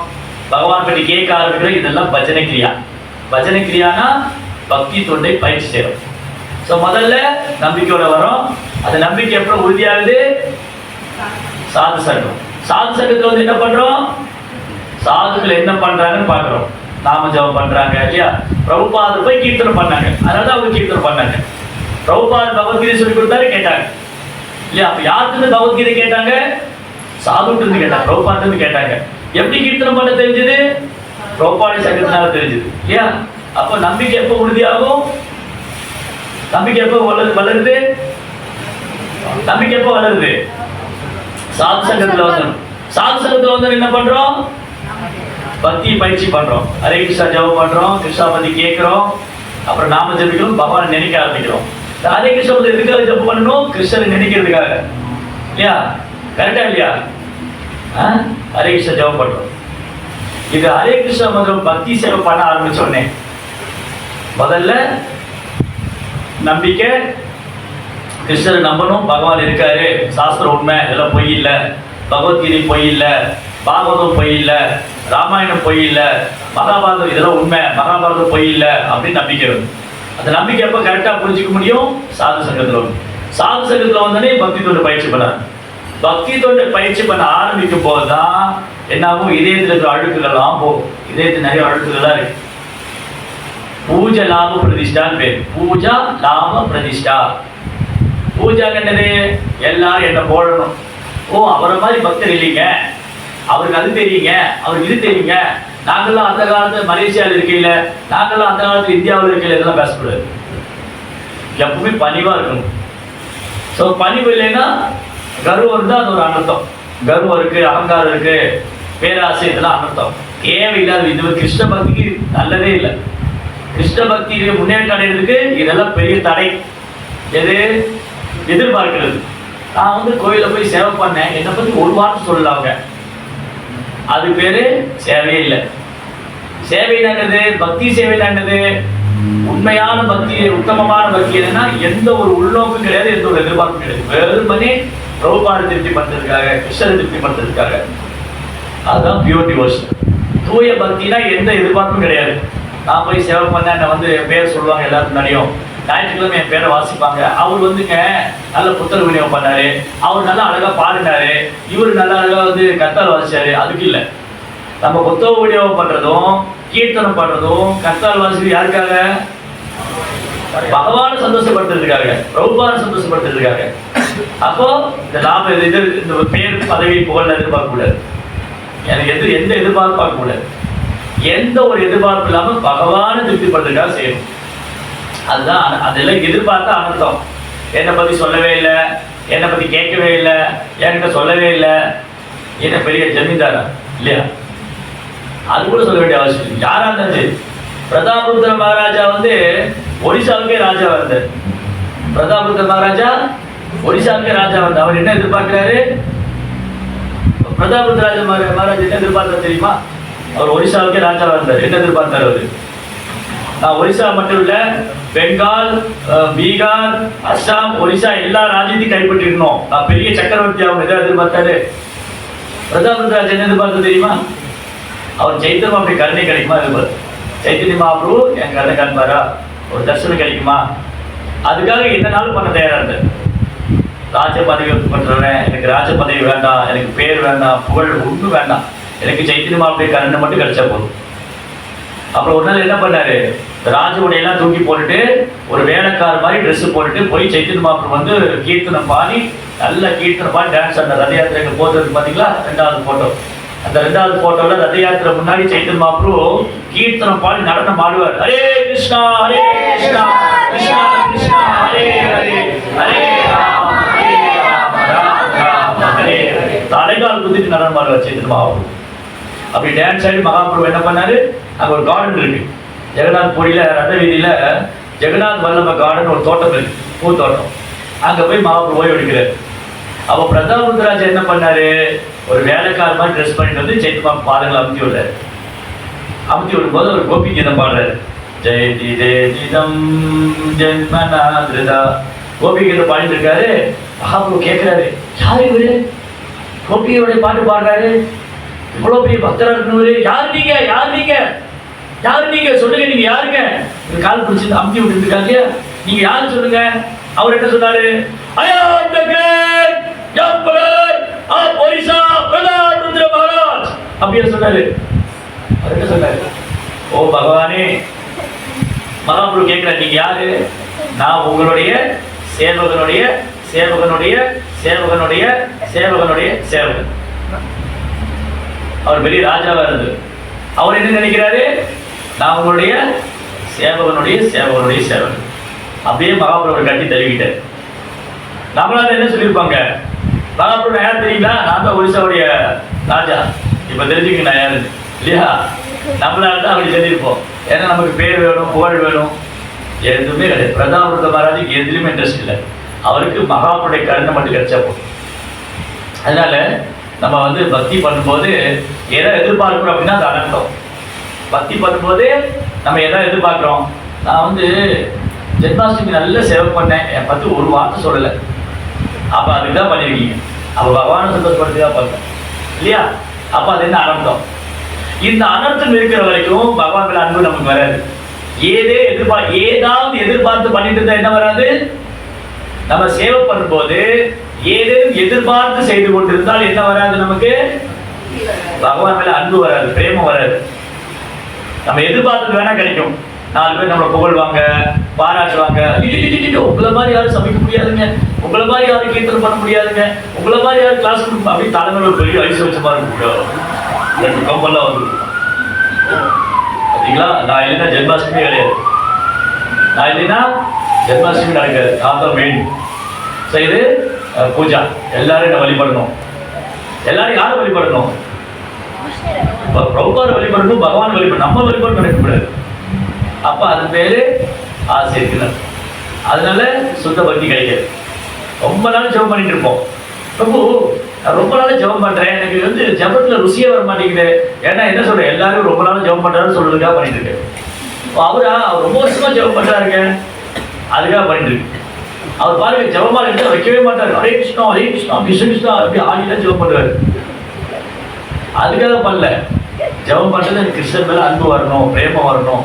பகவான் பற்றி கேட்க ஆரம்பிக்கிறோம். இதெல்லாம் பஜனை கிரியா. பஜனை கிரியானா பக்தி தொண்டை பயிற்சி செய்யறோம். ஸோ முதல்ல நம்பிக்கையோட வரோம். அந்த நம்பிக்கை எப்படி உறுதியாகுது? சாது சங்கம். சாது சங்கத்துல வந்து என்ன பண்றோம்? சாதுக்கள் என்ன பண்றாங்கன்னு பாக்குறோம். நாம ஜபம் பண்றாங்க இல்லையா? பிரபுபாதர் போய் கீர்த்தனம் பண்ணாங்க, அதனால அவங்க கீர்த்தனம் பண்ணாங்க. பிரபுபாதர் பகவத்கீதை சொல்லி கொடுத்தாரு, கேட்டாங்க இல்லையா? அப்ப யாருக்கு பகவத்கீதை கேட்டாங்க? சாதுட்டு இருந்து கேட்டாங்க, பிரபுபாதர் இருந்து கேட்டாங்க. எப்படி கீர்த்தனம் பண்ண தெரிஞ்சது? பிரபுபாடி சங்கத்தினால தெரிஞ்சது இல்லையா? அப்போ நம்பிக்கை எப்போ உறுதியாகும்? நம்பிக்கை எப்போ வளருது? நம்பிக்கை எப்போ வளருது? சாது சங்கத்துல வந்து. சாது சங்கத்துல வந்து என்ன பண்றோம்? பக்தி பயிற்சி பண்றோம், ஹரே கிருஷ்ணா ஜபம் பண்றோம், கிருஷ்ணா பத்தி கேட்கிறோம், அப்புறம் நாம ஜபிக்கிறோம், பகவான் நினைக்க ஆரம்பிக்கிறோம். ஹரே கிருஷ்ணா பத்தி எதுக்காக ஜபம் பண்ணணும்? கிருஷ்ணனை நினைக்கிறதுக்காக இல்லையா? கரெக்டா இல்லையா? ஹரே கிருஷ்ணா ஜபம் பண்றோம். இது ஹரே கிருஷ்ணா மந்திரம் பக்தி சேவை பண்ண ஆரம்பிச்சோடனே முதல்ல நம்பிக்கை, கிருஷ்ணரை நம்பணும், பகவான் இருக்காரு, சாஸ்திரம் உண்மை, இதெல்லாம் பொய் இல்லை, பகவத்கீதை பொய் இல்லை, பாகவதம் பொய் இல்லை, ராமாயணம் பொய் இல்லை, மகாபாரதம் இதெல்லாம் உண்மை, மகாபாரதம் பொய் இல்லை அப்படின்னு நம்பிக்கை வரும். அந்த நம்பிக்கை எப்போ கரெக்டாக புரிஞ்சிக்க முடியும்? சாது சங்கத்தில் வரும். சாது சங்கத்தில் வந்தோடனே பக்தி தொண்டு பயிற்சி பண்ணார். பக்தி தொண்டு பயிற்சி பண்ண ஆரம்பிக்கும் போது தான் என்னாகும்? இதயத்தில் இருக்கிற அழுக்குகள்லாம் போகும். இதயத்தில் நிறைய அழுக்குகள்லாம் இருக்கு. பூஜை லாப பிரதிஷ்டான்னு பேர். பூஜா லாப பிரதிஷ்டா. பூஜா என்னது? எல்லாரும் என்ன போடணும். ஓ, அவரை மாதிரி பக்தர் இல்லைங்க, அவருக்கு அது தெரியுங்க, அவருக்கு இது தெரியுங்க, நாங்கள்லாம் அந்த காலத்தில் மலேசியாவில் இருக்கையில், நாங்கள்லாம் அந்த காலத்தில் இந்தியாவில் இருக்கையில், இதெல்லாம் பேசக்கூடாது. எப்பவுமே பணிவாக இருக்கணும். ஸோ பணிவு இல்லைன்னா கர்வம் இருந்தால் அது ஒரு அனர்த்தம். கர்வம் இருக்கு, அகங்காரம் இருக்கு, பேராசை, இதெல்லாம் அனர்த்தம், தேவையில்லாத. இது ஒரு கிருஷ்ண பக்திக்கு நல்லதே இல்லை. கிருஷ்ண பக்தியிலே முன்னேற்றம் அடைகிறதுக்கு இதெல்லாம் பெரிய தடை. எது? எதிர்பார்க்கிறது. நான் வந்து கோயிலில் போய் சேவை பண்ணேன், என்னை பற்றி ஒரு வார்த்தை சொல்லல அவங்க. அது பேரு சேவையே இல்லை. சேவை என்னது? பக்தி சேவை என்னது? உண்மையான பக்தி, உத்தமமான பக்தி என்னன்னா எந்த ஒரு உள்நோக்கும் கிடையாது, எந்த ஒரு எதிர்பார்ப்பும் கிடையாது. வெறுமனே பிரபுபாத திருப்தி பண்றதுக்காக, கிருஷ்ணரை திருப்தி பண்றதுக்காக. அதுதான் பியூர் டிவோஷன். தூய பக்தினா எந்த எதிர்பார்ப்பும் கிடையாது. நான் போய் சேவை பண்ண என்னை வந்து என் பேர் சொல்லுவாங்க எல்லாரும் முன்னாடியும். ஞாயிற்றுக்கிழமை என் பேரை வாசிப்பாங்க. அவர் வந்துங்க நல்ல புத்தக விநியோகம் பண்ணாரு, அவர் நல்லா அழகா பாடினாரு, இவர் நல்லா அழகா வந்து கத்தால் வாசிச்சாரு. அதுக்கு இல்லை. நம்ம புத்தக விநியோகம் பண்றதும் கீர்த்தனம் பண்றதும் கத்தால் வாசிக்கிறது யாருக்காக? பகவான சந்தோஷப்படுத்துறதுக்காக, பிரபுபான சந்தோஷப்படுத்துறதுக்காக. அப்போ இந்த லாபம் இது இந்த பேர் பதவி புகழ் எதிர்பார்க்க கூடாது. எனக்கு எந்த எதிர்பார்ப்பு பார்க்க கூடாது. எந்த ஒரு எதிர்பார்ப்பு இல்லாம பகவான திருப்திப்படுறதுக்காக செய்யணும். அதுதான். அதெல்லாம் எதிர்பார்த்தா அனர்த்தம். என்னை பத்தி சொல்லவே இல்லை, என்னை பத்தி கேட்கவே இல்லை, என்கிட்ட சொல்லவே இல்லை. என்ன பெரிய ஜமீன்தாரா இல்லையா? அது கூட சொல்ல வேண்டிய அவசியம். யாரா இருந்தாச்சு? பிரதாபருத்ர மகாராஜா வந்து ஒடிசாவுக்கே ராஜா வந்தார். பிரதாபருத்ர மகாராஜா ஒடிசாவுக்கே ராஜா வந்தார். அவர் என்ன எதிர்பார்க்கிறாரு? பிரதாபருத்ர மகாராஜா என்ன எதிர்பார்த்தார் தெரியுமா? அவர் ஒடிசாவுக்கே ராஜா வந்தார். என்ன எதிர்பார்த்தார் அவரு? நான் ஒரிசா மட்டும் இல்ல, பெங்கால், பீகார், அஸ்ஸாம், ஒரிசா எல்லா ராஜ்யத்தையும் கைப்பற்றிடணும், நான் பெரிய சக்கரவர்த்தி அவங்க எதாவது எதிர்பார்த்தாரு. பிரதாபருத்ராஜ் என்ன எதிர்பார்த்து தெரியுமா? அவர் சைத்தன்யம் அப்படி கருணை கிடைக்குமா எதிர்பார்த்து. சைத்தன்ய மகாபிரபு என் கருணை காண்பாரா, ஒரு தரிசனம் கிடைக்குமா, அதுக்காக என்னனாலும் பண்ண தயாரா இருந்தேன். ராஜ பதவி பண்றேன், எனக்கு ராஜ பதவி வேண்டாம், எனக்கு பேர் வேண்டாம், புகழ் ஒன்றும் வேண்டாம், எனக்கு சைத்தன்ய மகாபிரபு கருணை மட்டும் கிடைச்சா போதும். அப்புறம் ஒரு நாள் என்ன பண்ணாரு? ராஜ உடையெல்லாம் தூக்கி போட்டுட்டு ஒரு வேலைக்கார மாதிரி ட்ரெஸ் போட்டுட்டு போய் சைத்தன்ய மகாபிரபு வந்து கீர்த்தனம் பாடி, நல்ல கீர்த்தனம் பாடி டான்ஸ். அந்த ரத யாத்திரைக்கு போகிறது பார்த்தீங்களா, 2வது போட்டோ. அந்த 2வது போட்டோல ரத யாத்திரை முன்னாடி சைத்தன்ய மகாபிரபு கீர்த்தனம் பாடி நடனம் ஆடுவார். ஹரே கிருஷ்ணா ஹரே கிருஷ்ணா கிருஷ்ணா கிருஷ்ணா ஹரே ஹரே ஹரே ராம ஹரே ராம ராம ராம ஹரே ஹரே. தலைகால் குதித்து நடனம் ஆடுவார் சைத்தன்ய மகாபிரபு. அப்படி டான்ஸ் ஆடி மகாபிரபு என்ன பண்ணாரு? அங்க ஒரு கார்டன் இருக்கு ஜெகநாத் பூரியில, ரத வீதியில ஜெகநாத் வல்லப கார்டன் ஒரு தோட்டம் இருக்கு, பூத்தோட்டம். அங்க போய் மகாபிரபு ஓய்வு எடுக்கிறார். அப்போ பிரதாபருத்ராஜ் என்ன பண்ணாரு? ஒரு வேலைக்கார மாதிரி ட்ரெஸ் பண்ணிட்டு வந்து சைத்தன்ய பாதங்களை அமுத்தி விடுறாரு. அமுத்தி விடும்போது ஒரு கோபி கீதம் பாடுறாரு. ஜெயதி ஜெயதிதம் ஜென்மநாதிருதா கோபி கீதம் பாடிட்டு இருக்காரு. மகாபிரபு கேட்கிறாரு, யாரு இவரு கோபியோட பாட்டு பாடுறாரு, இவ்வளவு பெரிய பக்தரா இருக்கணும், யாரு நீங்க, யாரு நீங்க, யாரு நீங்க, சொல்லுங்க நீங்க யாருங்க? கால் பிடிச்சி அமுத்தி விட்டு இருக்காங்க, நீங்க யாரு சொல்லுங்க. அவர் என்ன சொன்னாரு? I am the great emperor of Orissa, பிரதாபருத்ர Maharaj அப்படின்னு சொன்னாரு. அவர் என்ன சொன்னாரு? ஓ பகவானே. மகாபிரபு கேட்கிறார், நீங்க யாரு? நான் உங்களுடைய சேவகனுடைய சேவகனுடைய சேவகனுடைய சேவகனுடைய சேவகன். அவர் பெரிய ராஜாவா இருந்து அவர் என்ன நினைக்கிறாரு? நான் உங்களுடைய சேவகனுடைய சேவகனுடைய சேவகன். அப்படியே மகாபிரபு கட்டி தருவிட்டார். நம்மளால என்ன சொல்லியிருப்பாங்க? மகாபிரபு யார் தெரியுங்களா? நான் தான் ஒரிசாவுடைய ராஜா, இப்ப தெரிஞ்சுக்க நான் யாரு இல்லையா? நம்மளால தான் அப்படி சொல்லியிருப்போம். ஏன்னா நமக்கு பேர் வேணும், புகழ் வேணும், எதுவுமே கிடையாது. பிரதாபருத்ர மகாராஜுக்கு எதுலையுமே இன்ட்ரெஸ்ட் இல்லை. அவருக்கு மகாபிரபுடைய கருணை மட்டும் கிடைச்சா போதும். அதனால நம்ம வந்து பக்தி பண்ணும்போது எதை எதிர்பார்க்கிறோம் அப்படின்னா அது அனர்த்தம். பக்தி பண்ணும்போது நம்ம எதை எதிர்பார்க்கிறோம்? நான் வந்து ஜென்மாஷ்டமி நல்ல சேவை பண்ணேன், என் பற்றி ஒரு வார்த்தை சொல்லலை, அப்போ அதுக்கு தான் பண்ணியிருக்கீங்க. அப்போ பகவானை சந்தோஷப்படுத்தி தான் பண்ணேன் இல்லையா? அப்போ அது என்ன அனர்த்தம்? இந்த அனர்த்தம் இருக்கிற வரைக்கும் பகவான் மேல அன்பு நமக்கு வராது. ஏதாவது எதிர்பார்த்து பண்ணிட்டு இருந்தா என்ன வராது? நம்ம சேவை பண்ணும்போது ஏதேனும் எதிர்பார்த்து செய்து கொண்டிருந்தால் என்ன வராது? நமக்கு பகவான் மேல அன்பு வராது, பிரேமம் வராது. நம்ம எதிர்பார்த்தது வேணா கிடைக்கும், 4 பேர் நம்மளை புகழ்வாங்க, பாராட்டுவாங்க. உங்களை மாதிரி யாரும் சமைக்க முடியாதுங்க, உங்களை மாதிரி யாரும் கீர்த்தனம் பண்ண முடியாதுங்க, உங்களை மாதிரி யாரும் கிளாஸ் கொடுக்கும் அப்படின்னு தலைமையில ஒரு பெரிய ஐஸ்வர்யமா இருக்கும். கம்பெல்லாம் வந்து பார்த்தீங்களா? நான் இல்லைன்னா ஜென்மாஷ்டமி கிடையாது, நான் இல்லைன்னா ஜென்மாஷ்டமி நடக்காது. நான் தான் மெயின் செய்து பூஜா. எல்லாரும் என்ன வழிபடணும், எல்லாரும் யாரும் வழிபடணும்? பிரபுபாத வழிபடணும், பகவான் வழிபடணும், நம்ம வழிபாடு நடக்கக்கூடாது. அப்ப அது பேரு ஆசை இருக்கிறார். அதனால சுத்த பக்தி கிடைக்காது. ரொம்ப நாள் ஜெபம் பண்ணிட்டு இருப்போம். பிரபு நான் ரொம்ப நாள் ஜெபம் பண்றேன், எனக்கு வந்து ஜெபத்துல ருசியே வர மாட்டேங்குது. ஏன்னா என்ன சொல்றேன், எல்லாரும் ரொம்ப நாள் ஜெபம் பண்றாருன்னு சொல்றதுக்காக பண்ணிட்டு இருக்கு. அவர் ரொம்ப வருஷமா ஜெபம் பண்றாருங்க, அதுக்காக பண்ணிட்டு இருக்கு. அவர் பாருங்க ஜெபமாலை எடுத்து வைக்கவே மாட்டாரு. ஹரே கிருஷ்ணா கிருஷ்ண கிருஷ்ணா அப்படி ஆகிலாம் ஜெபம் பண்ணுவாரு. அதுக்காக பண்ணல. ஜெபம் பண்றது எனக்கு கிருஷ்ணன் மேல அன்பு வரணும், பிரேமம் வரணும்,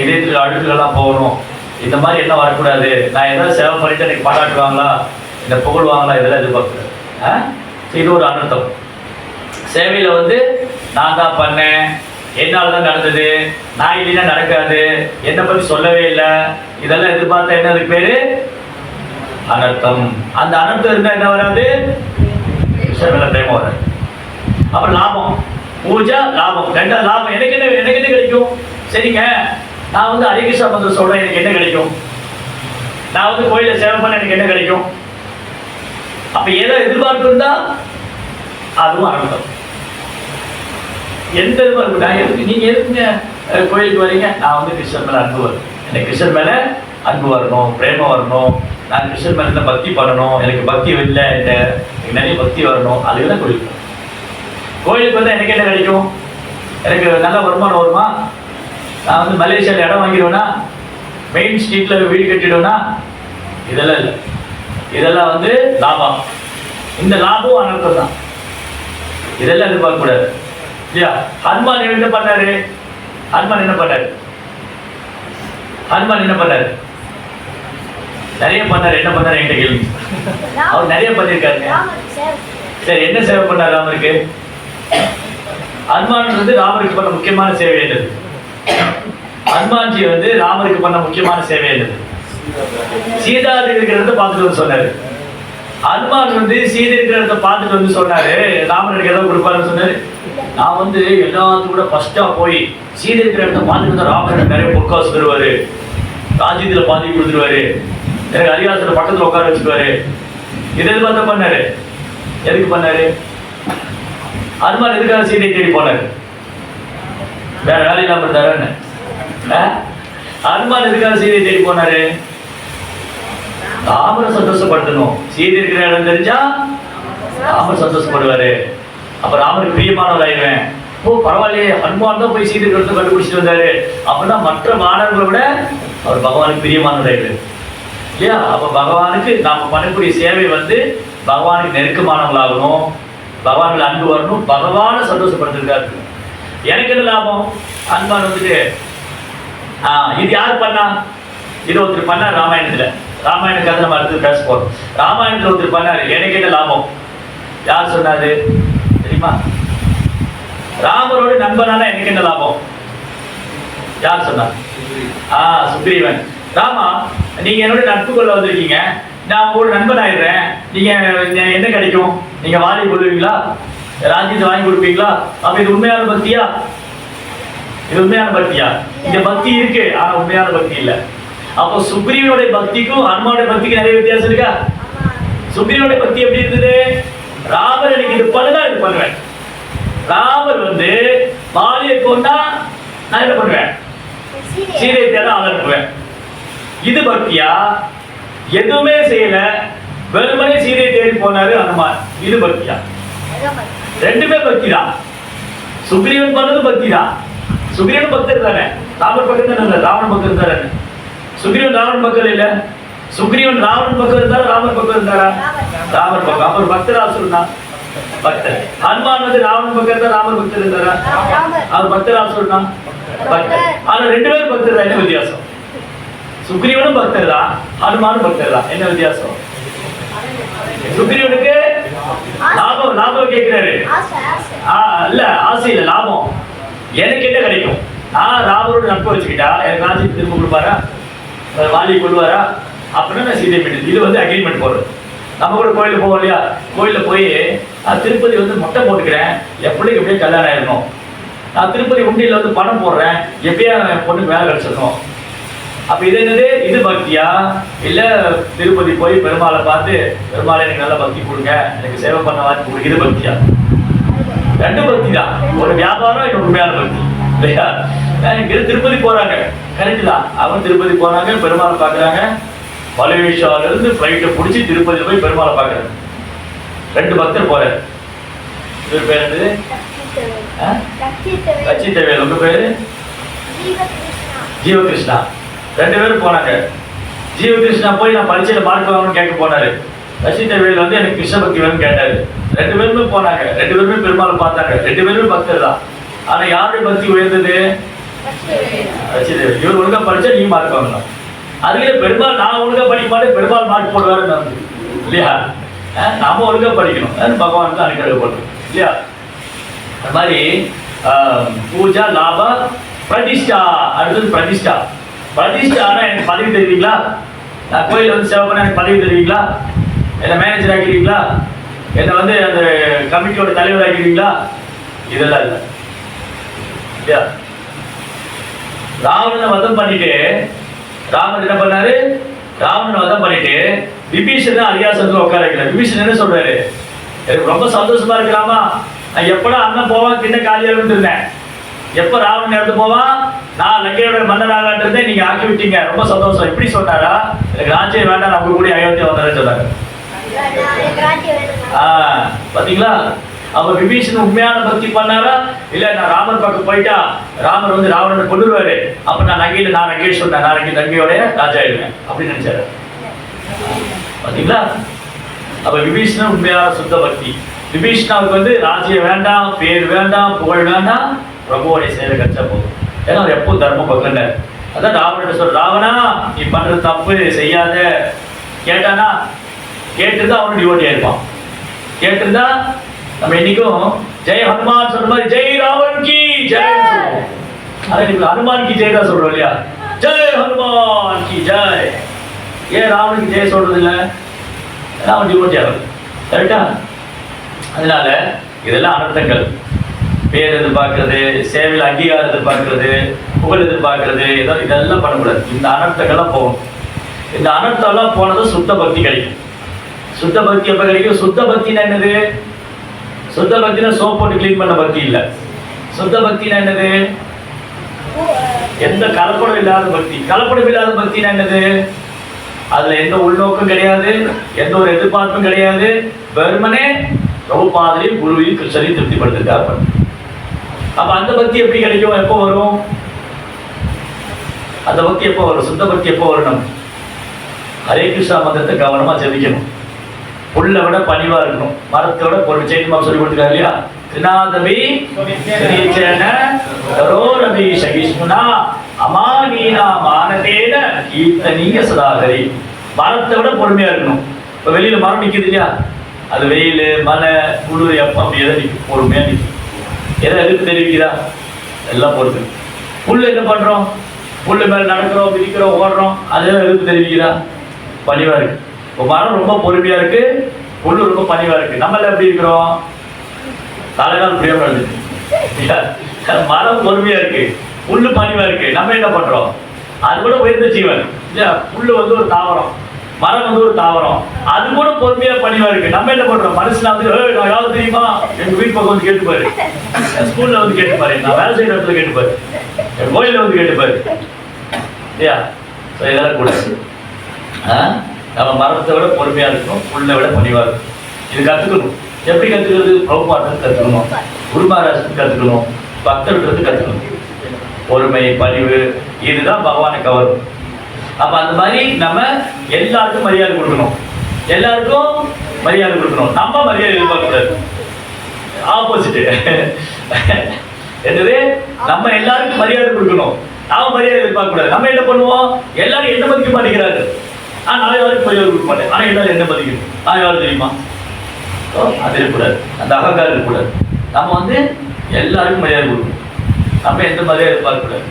இதயத்துல அழுக்குலாம் போகணும், இந்த மாதிரி என்ன வரக்கூடாது. நான் ஏதாவது சேவை பண்ணிட்டு எனக்கு பாராட்டுவாங்களா, இந்த புகழ்வாங்களா, இதெல்லாம் எதிர்பார்க்குறேன். இது ஒரு அனர்த்தம். சேவையில் வந்து நான் தான் பண்ணேன், என்னால் தான் நடந்தது, நான் இல்லைன்னா நடக்காது, என்னை பற்றி சொல்லவே இல்லை, இதெல்லாம் எதிர்பார்த்தா என்ன அதுக்கு பேரு அனர்த்தம். அந்த அனர்த்தம் இருந்தால் என்ன வராது, கிருஷ்ணன் பிரேமம் வராது. அப்புறம் லாபம், பூஜா லாபம். ரெண்டாவது லாபம், எனக்கு என்ன கிடைக்கும். சரிங்க, நான் வந்து ஹரே கிருஷ்ணா மந்திரம் சொல்றேன், எனக்கு என்ன கிடைக்கும். நான் வந்து கோயில சேவை பண்ண எனக்கு என்ன கிடைக்கும். அப்ப ஏதோ எதிர்பார்ப்பு இருந்தா அதுவும் அனர்த்தம். எந்த எதிர்பார்ப்பு, நான் எதுக்கு, நீங்க எதுக்குங்க கோயிலுக்கு வரீங்க, நான் வந்து கிருஷ்ணன் மேல அன்பு வரும், எனக்கு கிருஷ்ணன் மேல அன்பு வரணும், பிரேமம் வரணும், நான் கிருஷ்ணன் மேல பக்தி பண்ணணும், எனக்கு பக்தி இல்லை, எனக்கு நிறைய பக்தி வரணும், அதுக்கு தான் கோயிலுக்கு. கோயிலுக்கு வந்தால் எனக்கு என்ன கிடைக்கும், எனக்கு நல்ல வருமானம் வருமா, நான் வந்து மலேசியாவில் இடம் வாங்கிடுவேனா, மெயின் ஸ்ட்ரீட்டில் வீடு கட்டிடுவேனா, இதெல்லாம் இல்லை. இதெல்லாம் வந்து லாபம். இந்த லாபம் அனர்த்தம் தான். இதெல்லாம் எதிர்பார்க்கக்கூடாது இல்லையா. ஹனுமான் என்ன பண்ணாரு, ஹனுமான் என்ன பண்ணாரு, ஹனுமான் என்ன பண்ணாரு, நிறைய பண்ணாரு. என்ன பண்ணாரு என்கிட்ட கேள்வி. அவர் நிறைய பண்ணியிருக்காருங்க. சரி, என்ன சேவை பண்ணார் ராமருக்கு. ஹனுமான் வந்து ராமருக்கு பண்ண முக்கியமான சேவை என்னது, ஹனுமான்ஜி வந்து ராமருக்கு பண்ண முக்கியமான சேவை என்னது, சீதா இருக்கிற இடத்த பார்த்துட்டு வந்து சொன்னாரு. ஹனுமான் வந்து சீதை இருக்கிற இடத்த பார்த்துட்டு வந்து சொன்னாரு, ராமருக்கு ஏதோ கொடுப்பாருன்னு சொன்னாரு. நான் வந்து எல்லாத்துக்கும் கூட ஃபர்ஸ்டா போய் சீதை இருக்கிற இடத்த பார்த்துட்டு தான் ராமருக்கு நிறைய பொற்காசு தருவாரு, ராஜ்யத்துல பாதி கொடுத்துருவாரு, எனக்கு அரியாசத்துல பக்கத்துல உட்கார வச்சுக்குவாரு. இது எதுக்கு பண்ணாரு, எதுக்கு பண்ணாரு. ஹனுமான் எதுக்காக சீதை தேடி போனாரு, வேற வேலை இல்லாம இருந்தாரு. ஹனுமான் எதுக்காக சீதை தேடி போனாரு, ராமரை சந்தோஷப்படுத்தணும். சீதை இருக்கிற இடம் தெரிஞ்சா ராமர் சந்தோஷப்படுவாரு, அப்ப ராமருக்கு பிரியமானவர் ஆயிடுவேன். ஓ பரவாயில்லையே, ஹனுமான் தான் போய் சீதை இருக்கிறத கண்டுபிடிச்சிட்டு வந்தாரு, அப்படின்னா மற்ற மாணவர்களை விட அவர் பகவானுக்கு பிரியமானவர் ஆயிடுவாரு இல்லையா. அப்ப பகவானுக்கு நாம பண்ணக்கூடிய சேவை வந்து பகவானுக்கு நெருக்கமானவங்களாகணும், பகவான்கள் அன்பு வரணும், பகவானை சந்தோஷப்படுத்திருக்காரு. எனக்கு என்ன லாபம். ஹனுமான் வந்துட்டு இது யார் பண்ணா, இது ஒருத்தர் பண்ணார் ராமாயணத்துல. ராமாயண கதை நம்ம அடுத்து பேச போறோம். ராமாயணத்துல ஒருத்தர் பண்ணாரு, எனக்கு என்ன லாபம். யார் சொன்னாரு தெரியுமா, ராமரோட நண்பனால எனக்கு என்ன லாபம், யார் சொன்னார். சுக்ரீவன். ராமா, நீங்க என்னோட நட்பு கொள்ள வந்திருக்கீங்க, நான் உங்களோட நண்பன் ஆயிடுறேன், நீங்க என்ன கிடைக்கும், நீங்க வாழை கொள்வீங்களா, ராஜ்யத்தை வாங்கி கொடுப்பீங்களா. அப்ப இது உண்மையான பக்தியா, இது உண்மையான பக்தியா. இந்த பக்தி இருக்கு, ஆனா உண்மையான பக்தி இல்ல. அப்போ சுக்ரீவனுடைய பக்திக்கும் ஹனுமானுடைய பக்திக்கும் நிறைய வித்தியாசம் இருக்கா. சுக்ரீவனுடைய பக்தி எப்படி இருந்தது, ராமர் எனக்கு இது பண்ணுனா இது பண்ணுவேன். ராமர் வந்து வாலியை கொண்டா நான் என்ன பண்ணுவேன், சீதையை தேட ஆள் அனுப்புவேன். இது பக்தியா. எதுவுமே செய்யல, வெறுமனே சீதையை தேடி போனாரு ஹனுமான், இது பக்தியா. ரெண்டுமே பக்தி தான். சுக்ரீவன் பண்ணது பக்தி தான். சுக்ரீவன் பக்தர் தானே, ராமர் பக்தர் தானே, ராவணன் பக்தர் தானே. சுக்ரீவன் ராவணன் பக்தர் இல்ல, சுக்ரீவன் ராவணன் பக்தர் இருந்தாரா, ராமர் பக்தர் இருந்தாரா, ராமர் பக்தர். அவர் பக்தரா சொல்லுனா பக்தர். ஹனுமான் வந்து ராவணன் பக்தர் இருந்தா, ராமர் பக்தர் இருந்தாரா, அவர் பக்தரா சொல்லுனா பக்தர். ஆனா ரெண்டு பேரும் பக்தர் தான். என்ன வித்தியாசம், சுக்ரீவனும் பக்தர் தான், ஹனுமானும் பக்தர் தான். என்ன வித்தியாசம். சுக்ரீவனுக்கு லாபம், லாபம் கேட்கிறாரு. இல்ல ஆசை இல்ல, லாபம். எனக்கு என்ன கிடைக்கும், நான் ராமரோட நட்பு வச்சுக்கிட்டா எனக்கு ராஜ்யத்தை திரும்ப கொடுப்பாரா, வாலியை கொள்வாரா, அப்படின்னா நான் சீதை மீட்டு. இது வந்து அக்ரிமெண்ட் போடுறது. நம்ம கூட கோயிலுக்கு போவோம் இல்லையா, கோயிலில் போய் நான் திருப்பதி வந்து மொட்டை போட்டுக்கிறேன், என் பிள்ளைக்கு எப்படியே கல்யாணம் ஆயிடணும், நான் திருப்பதி உண்டியில் வந்து பணம் போடுறேன், எப்படியா என் பொண்ணுக்கு வேலை கிடைச்சிடணும். அப்ப இது என்னது, இது பக்தியா. இல்ல திருப்பதி போய் பெருமாளை பார்த்து, பெருமாளை எனக்கு நல்ல பக்தி கொடுங்க, எனக்கு சேவை பண்ண வாய்ப்பு கொடுங்க, இது பக்தியா. ரெண்டு பக்தி தான். ஒரு வியாபாரம், இன்னொரு உண்மையான பக்தி இல்லையா. திருப்பதி போறாங்க, கரெக்ட் தான். அவங்க திருப்பதி போறாங்க, பெருமாளை பார்க்குறாங்க, மலேசியால இருந்து ஃப்ளைட்டை பிடிச்சி திருப்பதியில் போய் பெருமாளை பார்க்குறாரு. 2 பக்தர் போறாரு. இவர் பேர் என்னது? கச்சித்தவேல். உங்க பேரு? ஜீவகிருஷ்ணா. 2 பேரும் போனாங்க. ஜீவகிருஷ்ணா போய் நான் பரீட்சையில மார்க் வாங்கணும்னு கேட்க போனாரு. கச்சித்தவேல் வந்து எனக்கு கிருஷ்ண பக்தி வேணும்னு கேட்டாரு. 2 பேருமே போனாங்க. 2 பேருமே பெருமாளை பார்த்தாங்க. 2 பேருமே பக்தர் தான். ஆனா யாருடைய பக்தி உயர்ந்தது? கச்சித்தவேல். இவர் ஒழுங்கா படிச்சா நீ மார்க் வாங்கலாம். அதுவே பெருமாள் நான் ஒழுங்கா படிப்பாரு, பெருமாள் மார்க் போடுவாருன்னு இல்லையா? நாம ஒழுங்கா படிக்கணும், பகவான் தான் அனுக்கிரகப்படும் இல்லையா? அது மாதிரி பூஜா லாப பிரதிஷ்டா. அடுத்தது பிரதிஷ்டா. பிரதிஷ்டானா எனக்கு பதவி தருவீங்களா? நான் கோயிலில் வந்து சேவை பண்ண எனக்கு பதவி தருவீங்களா? என்னை மேனேஜர் ஆக்கிடுவீங்களா? என்னை வந்து அந்த கமிட்டியோட தலைவர் ஆக்கிடுவீங்களா? இதெல்லாம் இல்லை இல்லையா? ராவணனை வதம் பண்ணிட்டு ராமர் என்ன பண்ணாரு? ராவணனை வதம் பண்ணிட்டு விபீஷணன் அரியாசனத்துல உட்கார வைக்கிறார். விபீஷணன் என்ன சொல்றாரு? எனக்கு ரொம்ப சந்தோஷமா இருக்கலாமா, நான் எப்படா அண்ணன் போவான் கிட்ட காலியாகிட்டு இருந்தேன், எப்ப ராவணன் இறந்து போவான் நான் லங்கையோட மன்னர் ஆகலான் இருந்தேன், நீங்க ஆக்கி விட்டீங்க, ரொம்ப சந்தோஷம். இப்படி சொன்னாரா? எனக்கு ராஜ்யம் வேண்டாம், நான் உங்க கூட அயோத்தியா வந்தாருன்னு சொன்னாங்க. பாத்தீங்களா? அப்ப விபீஷன் உண்மையான பக்தி பண்ணாரா? இல்ல நான் ராமர் பக்கம் போயிட்டா ராமர் வந்து ராவணனை கொண்டுருவாரு, அப்ப நான் நகையில நான் நகேஷ் சொன்னேன், நான் நகையோட ராஜா ஆயிடுவேன் அப்படின்னு நினைச்சாரு. பாத்தீங்களா? அப்ப விபீஷணன் உண்மையான சுத்த பக்தி. விபீஷணாவுக்கு வந்து ராஜ்யம் வேண்டாம், பேர் வேண்டாம், புகழ் வேண்டாம், பிரபுவோடைய சேவை கச்சா போதும். ஏன்னா அவர் எப்போ தர்ம பக்கம்ல. அதான் ராவணன் சொல்ற, ராவணா நீ பண்றது தப்பு செய்யாத கேட்டானா, கேட்டுருந்தா அவனு டிவோட்டியா இருப்பான். கேட்டிருந்தா நம்ம என்னைக்கும் ஜெய் ஹனுமான் சொல்ற மாதிரி ஜெய் ராவன் கி ஜெய் சொல்லுவோம். அதான் ஹனுமான் கி ஜெய் தான் சொல்றோம் இல்லையா? ஜெய் ஹனுமான் கி ஜெய். ஏன் ராவனுக்கு ஜெய் சொல்றது இல்லை? அவன் டிவோட்டியா இருக்கு. கரெக்டா? அதனால இதெல்லாம் அனர்த்தங்கள். பேர் எதிர்பார்க்கறது, சேவையில் அங்கீகாரம் எதிர்பார்க்கறது, புகழ் எதிர்பார்க்கறது, இதெல்லாம் பண்ணக்கூடாது. இந்த அனர்த்தங்கள்லாம் போகும். இந்த அனர்த்தம்லாம் போனதும் சுத்த பக்தி கிடைக்கும். சுத்த பக்தி எப்ப கிடைக்கும்? சுத்த பக்தினா என்னது? சுத்த பக்தினா சோப் போட்டு கிளீன் பண்ண பக்தி இல்லை. சுத்த பக்தினா என்னது? எந்த கலப்படம் இல்லாத பக்தி. கலப்படம் இல்லாத பக்தினா என்னது? அதுல எந்த உள்நோக்கம் கிடையாது, எந்த ஒரு எதிர்பார்ப்பும் கிடையாது. வெறுமனே பிரபுபாதரையும் குருவையும் கிருஷ்ணரையும் திருப்திப்படுத்திருக்காரு. அப்ப அந்த பக்தி எப்படி கிடைக்கும்? எப்போ வரும்? அந்த பக்தி எப்போ வரும்? சுத்த பக்தி எப்போ வரணும்? ஹரே கிருஷ்ணா மந்திரத்தை கவனமா ஜெபிக்கணும். புல்ல விட பணிவா இருக்கணும், மரத்தை விட ஒரு சைத்தன்யா சொல்லி கொடுத்துருக்காரு இல்லையா? திரிநாதபி ஸ்ரீச்சேன கரோரபி சகிஷ்ணுனா அமானீனா மானதேன கீர்த்தனீய சதாகரி. மரத்தை விட பொறுமையா இருக்கணும். இப்ப வெளியில மரம் நிக்குது இல்லையா? அது வெயில், மழை, குளிர், எப்ப அப்படி எதை நிற்கும்? பொறுமையா நிற்கும். எதை எதிர்ப்பு தெரிவிக்குதா? எல்லாம் பொறுத்து. புல் என்ன பண்றோம்? புல்லு மேல நடக்கிறோம், மிதிக்கிறோம், ஓடுறோம், அது எதிர்ப்பு தெரிவிக்குதா? பணிவா இருக்கு. இப்போ மரம் ரொம்ப பொறுமையா இருக்கு, புல்லு ரொம்ப பணிவா இருக்கு. நம்மள எப்படி இருக்கிறோம்? தலைகால் புரியாம இருக்கு. மரம் பொறுமையா இருக்கு, புல்லு பணிவா இருக்கு. நம்ம என்ன பண்றோம்? அது கூட உயர்ந்த ஜீவன் இல்லையா? புல்லு வந்து ஒரு தாவரம், மரம் வந்து ஒரு தாவரம், அது கூட பொறுமையா பணிவா இருக்கு. நம்ம என்ன பண்றோம்? மனுஷன் வந்து நான் யாவது தெரியுமா, எங்க வீட்டு பக்கம் வந்து கேட்டுப்பாரு, ஸ்கூல்ல வந்து கேட்டுப்பாரு, நான் வேலை செய்யற இடத்துல கேட்டுப்பாரு, என் கோயில வந்து கேட்டுப்பாரு இல்லையா? இதெல்லாம் கூட நம்ம மரத்தை விட பொறுமையா இருக்கணும், புல்லை விட பணிவா இருக்கும். இது கத்துக்கணும். எப்படி கத்துக்கிறது? பிரபுபாதத்தை கத்துக்கணும், குரு மகாராஜ் கத்துக்கணும், பக்தர்கிட்ட கத்துக்கணும். பொறுமை, பணிவு, இதுதான் பகவானை கவரும். அப்ப அந்த மாதிரி நம்ம எல்லாருக்கும் மரியாதை கொடுக்கணும், எல்லாருக்கும் மரியாதை கொடுக்கணும். நம்ம மரியாதை எதிர்பார்க்கக்கூடாது. ஆப்போசிட் என்னது? நம்ம எல்லாருக்கும் மரியாதை கொடுக்கணும், நாம மரியாதை எதிர்பார்க்கக்கூடாது. நம்ம என்ன பண்ணுவோம்? எல்லாரும் என்ன மதிக்க மாட்டேங்கிறாங்க, நான் யாருக்கும் மரியாதை கொடுக்க மாட்டேன், ஆனா எல்லாரும் என்ன மதிக்கணும், நான் யாரும் தெரியுமா? அது இருக்கக்கூடாது, அந்த அகங்காரம் இருக்கக்கூடாது. நம்ம வந்து எல்லாருக்கும் மரியாதை கொடுக்கணும், நம்ம எந்த மரியாதை எதிர்பார்க்கக்கூடாது.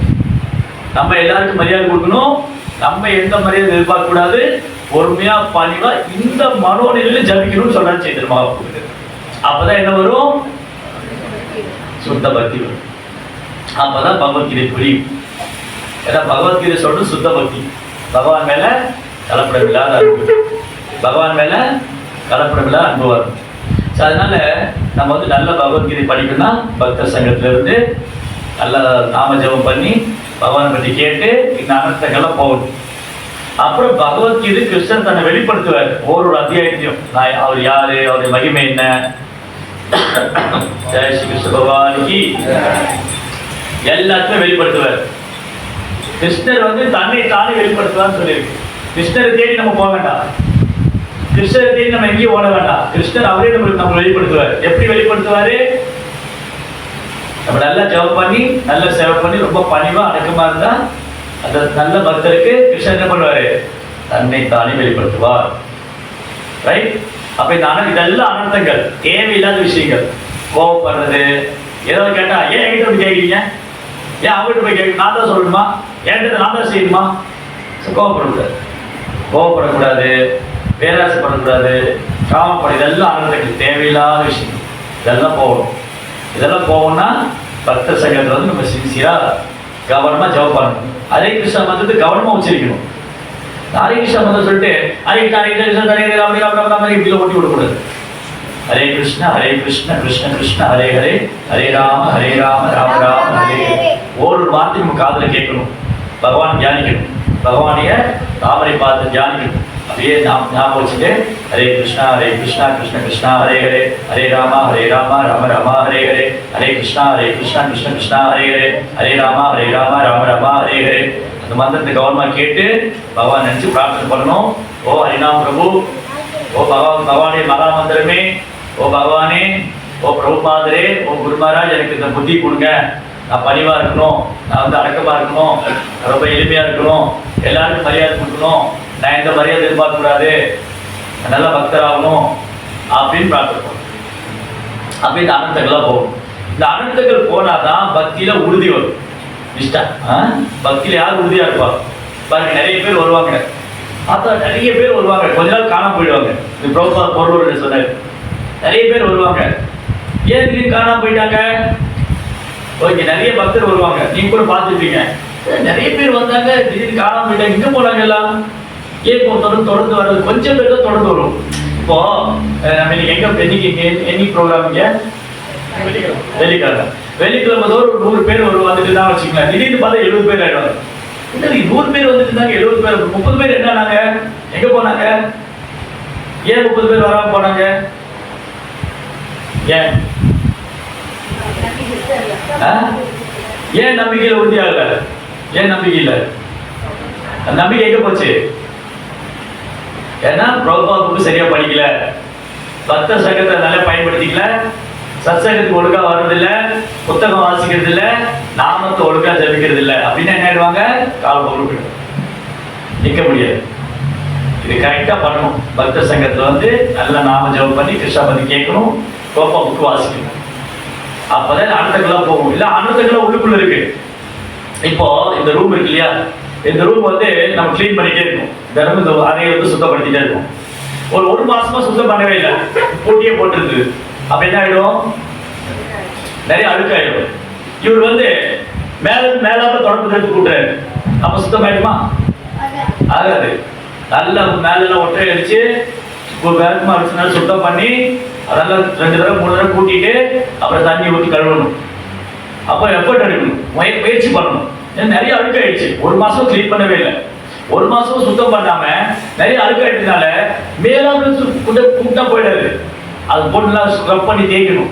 நம்ம எல்லாருக்கும் மரியாதை கொடுக்கணும், நம்ம எந்த மரியாதை எதிர்பார்க்க கூடாது. பொறுமையா பணிவா இந்த மனோநிலையில ஜபிக்கணும்னு சொல்றாரு சைத்தன்ய மகாபிரபு. அப்பதான் என்ன வரும்? சுத்த பக்தி வரும். அப்பதான் பகவத்கீதை புரியும். ஏன்னா பகவத்கீதை சொல்றது சுத்த பக்தி. பகவான் மேல கலப்படமில்லாத அன்பு, பகவான் மேல கலப்படமில்லாத அன்பு வரும். அதனால நம்ம வந்து நல்ல பகவத்கீதை படிக்கணும்னா பக்தர் சங்கத்துல இருந்து நல்ல நாம ஜபம் பண்ணி பகவானை பற்றி கேட்டு இந்த அனர்த்தங்கள்லாம் போகணும். அப்புறம் பகவத்கீதை கிருஷ்ணன் தன்னை வெளிப்படுத்துவார் ஒரு அத்தியாயத்தையும். நான் அவர் யாரு, அவருடைய மகிமை என்ன. ஜெய் ஸ்ரீ கிருஷ்ண பகவானுக்கு எல்லாத்தையும் வெளிப்படுத்துவார். கிருஷ்ணர் வந்து தன்னை தானே வெளிப்படுத்துவார்னு சொல்லியிருக்கு. கிருஷ்ணரை தேடி நம்ம போக வேண்டாம், கிருஷ்ணரை தேடி நம்ம எங்கேயும் ஓட வேண்டாம். கிருஷ்ணர் அவரே நம்ம வெளிப்படுத்துவார். எப்படி வெளிப்படுத்துவாரு? நம்ம நல்லா ஜெபம் பண்ணி நல்ல சேவை பண்ணி ரொம்ப பணிவா அடக்கமா இருந்தா அந்த நல்ல பக்தருக்கு கிருஷ்ணர் என்ன பண்ணுவாரு? தன்னை தானே வெளிப்படுத்துவார். ரைட்? அப்ப இதெல்லாம் அனர்த்தங்கள், தேவையில்லாத விஷயங்கள். கோவப்படுறது, ஏதாவது கேட்டா ஏன் என்கிட்ட போய் கேட்குறீங்க, ஏன் அவங்ககிட்ட போய் கேட்க, நான் தான் சொல்லணுமா, என்கிட்ட நான் தான் செய்யணுமா? கோவப்படக்கூடாது, கோவப்படக்கூடாது, பேராசைப்படக்கூடாது, காமப்பட, இதெல்லாம் அனர்த்தங்கள், தேவையில்லாத விஷயம். இதெல்லாம் போகணும். இதெல்லாம் போகணும்னா பக்தர் சங்கத்தில் வந்து நம்ம சின்சியரா கவனமா ஜெபம் பண்ணணும். ஹரே கிருஷ்ணா மந்திரத்தை கவனமா உச்சரிக்கணும். ஹரே கிருஷ்ணா மந்திரம் சொல்லிட்டு ஹரே கிருஷ்ணா ஹரே ராம ராம ராம ராம இப்படி ஓட்டி விடக்கூடாது. ஹரே கிருஷ்ணா கிருஷ்ண கிருஷ்ண ஹரே ஹரே, ஹரே ராம ராம ராம ஹரே. ஒரு வார்த்தை நம்ம காதுல கேட்கணும். பகவான் தியானிக்கணும், பகவானைய ராமரை பார்த்து தியானிக்கணும். அப்படியே ஞாபகம் வச்சுட்டு ஹரே கிருஷ்ணா கிருஷ்ண கிருஷ்ணா ஹரே ஹரே, ஹரே ராம ராம ராம ஹரே ஹரே, ஹரே கிருஷ்ணா கிருஷ்ண கிருஷ்ணா ஹரே ஹரே, ஹரே ராம ராம ராம ஹரே ஹரே. அந்த மந்திரத்தை கவனமா கேட்டு பகவான் நினைச்சு பிரார்த்தனை பண்ணணும். ஓ ஹரிநாம் பிரபு, ஓ பகவானே மகா மந்திரமே, ஓ பகவானே, ஓ பிரபுபாதரே, ஓ குரு மகாராஜ், எனக்கு இந்த புத்தி கொடுங்க. நான் பணிவா இருக்கணும், நான் வந்து அடக்கமா இருக்கணும், ரொம்ப எளிமையா இருக்கணும், எல்லாருக்கும் மரியாதை கொடுக்கணும், நான் எந்த மரியாதை எதிர்பார்க்க கூடாது, நல்ல பக்தராகணும் அப்படின்னு பிரார்த்தனை. அப்படி இந்த அனந்தங்கள்லாம் போகும். இந்த அனந்தங்கள் போனாதான் பக்தியில உறுதி வரும். நிஷ்டா பக்தியில யார் உறுதியா இருப்பா பாருங்க. நிறைய பேர் வருவாங்க, அதான் நிறைய பேர் வருவாங்க, கொஞ்ச நாள் காணாம போயிடுவாங்க. இந்த பிரபுபாத பொருள் சொன்னாரு, நிறைய பேர் வருவாங்க, ஏன் திடீர்னு காணாம போயிட்டாங்க? ஓகே, நிறைய பக்தர் வருவாங்க, நீங்க கூட பார்த்துருப்பீங்க. நிறைய பேர் வந்தாங்க, திடீர்னு காணாம போயிட்டாங்க, எங்க போனாங்க எல்லாம்? ஏன் தொடர்ந்து வர்றது? கொஞ்சம் பேர் தான் தொடர்ந்து வரும். இப்போ நம்ம இன்னைக்கு என்னைக்கு ப்ரோக்ராம் இங்க வெள்ளிக்கிழமை. வெள்ளிக்கிழமை ஒரு 100 பேர் வந்துட்டு தான் வச்சுக்கலாம். திடீர்னு பார்த்தா 70 பேர் ஆயிடுவாங்க. 100 பேர் வந்துட்டு இருந்தாங்க, 70 பேர், 30 பேர் என்னானாங்க, எங்க போனாங்க? ஏன் 30 பேர் வராம போனாங்க? ஏன் ஏன் நம்பிக்கையில உறுதியாகல? ஏன் நம்பிக்கை இல்லை? நம்பிக்கை எங்க போச்சு? ஏன்னா பிரபுபாதுக்கு சரியா படிக்கல, பக்த சங்கத்தை நல்லா பயன்படுத்திக்கல, சத்சங்கத்துக்கு ஒழுங்கா வர்றதில்லை, புத்தகம் வாசிக்கிறது இல்லை, நாமத்தை ஒழுங்கா ஜபிக்கிறது இல்லை. அப்படின்னு என்ன ஆயிடுவாங்க? கால பொருள் நிற்க முடியாது. இது கரெக்டா பண்ணணும். பக்த சங்கத்துல வந்து நல்லா நாம ஜபம் பண்ணி கிருஷ்ணா பத்தி கேட்கணும், கோப்பா புக்கு வாசிக்கணும். அப்பதான் அனந்தங்கள்லாம் போகும். இல்ல அனந்தங்கள்லாம் உள்ளுக்குள்ள இருக்கு. இப்போ இந்த ரூம் இருக்கு இல்லையா, இந்த ரூம் வந்து நம்ம கிளீன் பண்ணிட்டே இருக்கோம், தினமும் இந்த அறையை வந்து சுத்தப்படுத்திட்டே இருக்கோம். ஒரு மாசமா சுத்தம் பண்ணவே இல்லை, போட்டியே போட்டுருக்கு. அப்ப என்ன ஆயிடும்? நிறைய அழுக்காயிடும். இவர் வந்து மேலாக தொடர்பு எடுத்து கூட்டுறாரு, அப்ப சுத்தம் ஆயிடுமா? ஆகாது. நல்லா மேலாம் ஒற்றை அடிச்சு வேகமா அடிச்சுனாலும் சுத்தம் பண்ணி அதெல்லாம் 2 தடவை 3 தடவை கூட்டிட்டு அப்புறம் தண்ணி ஊற்றி கழுவணும். அப்போ எஃபர்ட் எடுக்கணும், முயற்சி பண்ணணும். நிறைய அழுக்காயிடுச்சு, 1 மாசம் கிளீன் பண்ணவே இல்லை. 1 மாசம் சுத்தம் பண்ணாம நிறைய அழுக்காயிட்டதுனால மேலாக கூட்டா போயிடாது. அது போட்டுலாம் ஸ்க்ரப் பண்ணி தேய்க்கணும்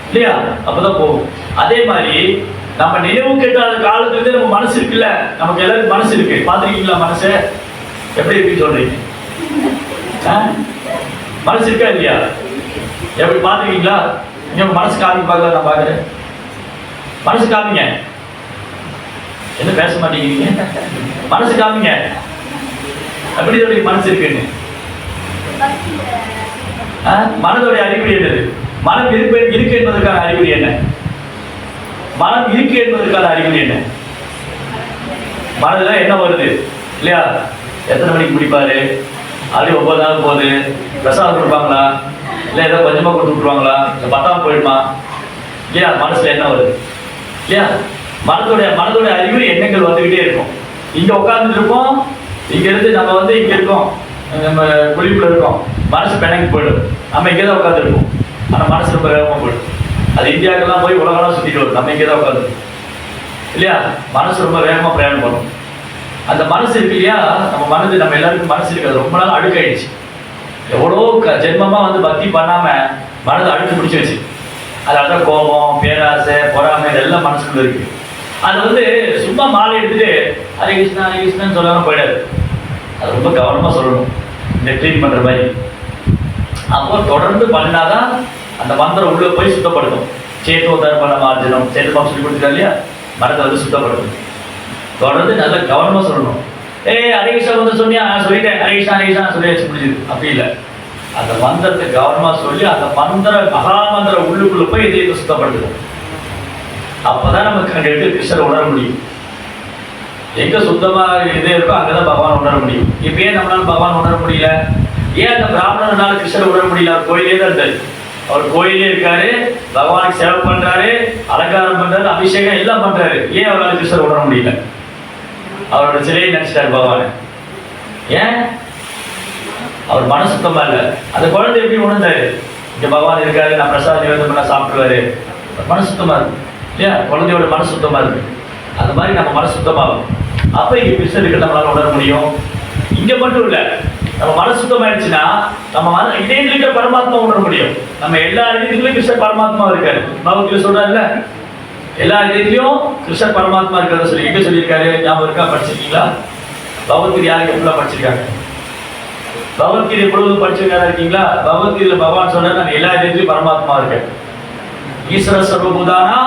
இல்லையா, அப்பதான் போகும். அதே மாதிரி நம்ம நினைவு கேட்டாத காலத்துல நம்ம மனசு இருக்குல்ல, நமக்கு எல்லாருக்கும் மனசு இருக்கு. பாத்துருக்கீங்களா மனசு எப்படி இருக்குன்னு சொல்றீங்க? மனசு இருக்கா இல்லையா? எப்படி பாத்துருக்கீங்களா? நீங்க மனசு காமி பார்க்கல, நான் பாக்குறேன். மனசு காமிங்க. என்ன பேச மாட்டேங்கிறீங்க? மனசு காமிங்க. எப்படி சொல்றீங்க மனசு இருக்குன்னு? மனதோடைய அறிகுறி என்னது? மனம் இருக்கு என்பதற்கான அறிகுறி என்ன? மனம் இருக்கு என்பதற்கான அறிகுறி என்ன? மனதுல என்ன வருது இல்லையா? எத்தனை மணிக்கு முடிப்பாரு, அது 9 நாள் போகுது, பிரசாதம் கொடுப்பாங்களா, இல்லை ஏதோ கொஞ்சமா கொடுத்து விட்டுருவாங்களா, இல்லை 10ஆம் போயிடுமா இல்லையா? மனசுல என்ன வருது இல்லையா? மனதோடைய அறிகுறி எண்ணங்கள் வந்துகிட்டே இருக்கும். இங்க உட்கார்ந்துட்டு இருப்போம், இங்க இருந்து நம்ம வந்து இங்க இருக்கோம், நம்ம குளிப்புல இருக்கோம், மனசு பிணங்கி போயிடும். நம்ம இங்கே தான் உட்காந்துருப்போம், ஆனால் மனசு ரொம்ப வேகமாக போயிடும். அது இந்தியாவுக்கெல்லாம் போய் உலகெல்லாம் சுற்றிட்டு வரும், நம்ம இங்கே தான் உட்காந்துருக்கோம் இல்லையா? மனசு ரொம்ப வேகமாக பிரயாணம் பண்ணும். அந்த மனசு இருக்கு இல்லையா, நம்ம மனது, நம்ம எல்லாருக்கும் மனசு இருக்கிறது ரொம்ப நாள் அழுக்காயிடுச்சு. எவ்வளோ ஜென்மமா வந்து பக்தி பண்ணாம மனது அழுக்கு பிடிச்சி வச்சு, அதனால கோபம், பேராசை, பொறாமை இதெல்லாம் மனசுக்குள்ள இருக்கு. அது வந்து சும்மா மாலை எடுத்துட்டு ஹரே கிருஷ்ணா ஹரே கிருஷ்ணான்னு சொல்லாம போயிடாது. அது ரொம்ப கவனமா சொல்லணும், இந்த க்ளீன் பண்ற மாதிரி. அப்போ தொடர்ந்து பண்ணாதான் அந்த மந்திரம் உள்ள போய் சுத்தப்படுத்தும். சேத்தோ தர்ப்பண மார்ஜனம், சேத்தமாக சொல்லி கொடுத்துருக்கா இல்லையா, மனதை வந்து சுத்தப்படுத்தும். தொடர்ந்து நல்லா கவனமா சொல்லணும். ஹரே கிருஷ்ணா வந்து சொன்னியா, சொல்லிட்டேன், ஹரே கிருஷ்ணா ஹரே கிருஷ்ணா சொல்லி வச்சு முடிஞ்சுது. அப்படி இல்லை, அந்த மந்திரத்தை கவனமா சொல்லி அந்த மகா மந்திரம் உள்ளுக்குள்ள போய் இதயத்தை சுத்தப்படுத்தும். அப்பதான் நமக்கு அங்க எடுத்து கிருஷ்ணரை உணர முடியும். எங்க சுத்தமா இதே இருக்கோ அங்கதான் பகவான் உணர முடியும். இப்ப ஏன் நம்மளால பகவான் உணர முடியல? ஏன் அந்த பிராமணனால கிருஷ்ணரை உணர முடியல? அவர் கோயிலே தான் இருந்தாரு, அவர் கோயிலே இருக்காரு, பகவானுக்கு சேவை பண்றாரு, அலங்காரம் பண்றாரு, அபிஷேகம் எல்லாம் பண்றாரு. ஏன் அவரால் கிருஷ்ணரை உணர முடியல? அவரோட சிலையை நினைச்சிட்டாரு பகவான். ஏன்? அவர் மன சுத்தமா இல்லை. அந்த குழந்தை எப்படி உணர்ந்தாரு? இங்க பகவான் இருக்காரு, நான் பிரசாதம் நிவேதம் பண்ண சாப்பிடுவாரு, மன சுத்தமா இருக்கு இல்லையா? குழந்தையோட மன சுத்தமா இருக்கு. அந்த மாதிரி நம்ம மன சுத்தமாகும். அப்ப இங்க கிருஷ்ணர் இருக்க நம்மளால உணர முடியும். இங்க மட்டும் இல்ல, நம்ம மன சுத்தமாயிடுச்சுன்னா நம்ம இதயத்தில் இருக்கிற பரமாத்மா உணர முடியும். நம்ம எல்லா இதயத்திலும் கிருஷ்ணர் பரமாத்மா இருக்காரு. பகவத்கீதை சொல்றாருல்ல, எல்லா இதயத்திலையும் கிருஷ்ணர் பரமாத்மா இருக்கிறத சொல்லி எங்க சொல்லியிருக்காரு? ஞாபகம் இருக்கா? படிச்சிருக்கீங்களா? பகவத்கீதை யாருக்கு எப்படிலாம் படிச்சிருக்காங்க? பகவத்கீதை எப்பொழுதும் படிச்சிருக்காரா இருக்கீங்களா? பகவத்கீதையில பகவான் சொன்னார், நான் எல்லா இதயத்திலும் பரமாத்மா இருக்கேன். ஈஸ்வர சர்வபூதானா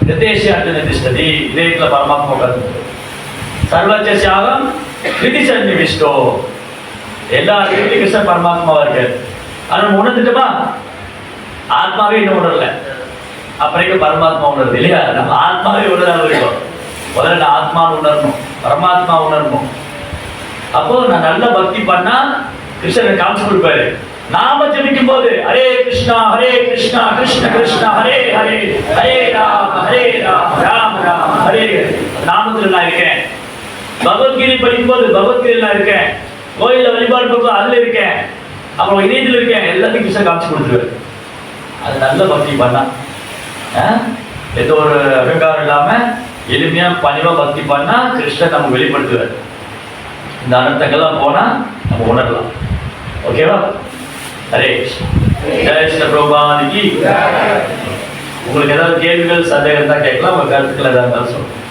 நிதேஷே அர்த்தநிதிஷ்டதி, இதயத்துல பரமாத்மா உட்கார்ந்து. சர்வச்ச தியாகம் கிருதிசன் நிவிஷ்டோ, எல்லா இடத்துலையும் கிருஷ்ணன் பரமாத்மாவா இருக்காரு. ஆனா உணர்ந்துட்டோமா? ஆத்மாவே இன்னும் உணரல, அப்புறம் பரமாத்மா உணருது இல்லையா? நம்ம ஆத்மாவே உணராம இருக்கோம். முதல்ல நான் ஆத்மான்னு உணரணும், பரமாத்மா உணரணும். அப்போ நான் நல்ல பக்தி பண்ணா கிருஷ்ணன் காமிச்சு கொடுப்பாரு. நாம ஜபிக்கும் போது ஹரே கிருஷ்ணா கிருஷ்ணா கிருஷ்ணா ஹரே ஹரே, ஹரே ராம ராம ராம ஹரே ஹரே. நாமத்துல நான் இருக்கேன். பகவத்கீதை படிக்கும் போது பகவத்கீதை நான் இருக்கேன். கோயில்ல வழிபாடு பண்ணும்போது அதுல இருக்கேன். அப்புறம் இதயத்துல இருக்கேன். எல்லாத்தையும் கிருஷ்ணன் காமிச்சு கொடுத்துருவாரு. அது நல்ல பக்தி பண்ணா, எந்த ஒரு அகங்காரம் இல்லாம எளிமையா பணிவா பக்தி பண்ணா கிருஷ்ணன் நம்ம வெளிப்படுத்துவார். இந்த அனர்த்தங்கள்லாம் போனா நம்ம உணரலாம். ஓகேவா? ஹரே ஜெய் ஸ்ரீ பிரபுபாதிக்கு. உங்களுக்கு ஏதாவது கேள்விகள் சந்தேகம் தான் கேட்கலாம். உங்க கருத்துக்கள் ஏதாவது இருந்தாலும் சொல்லுங்க.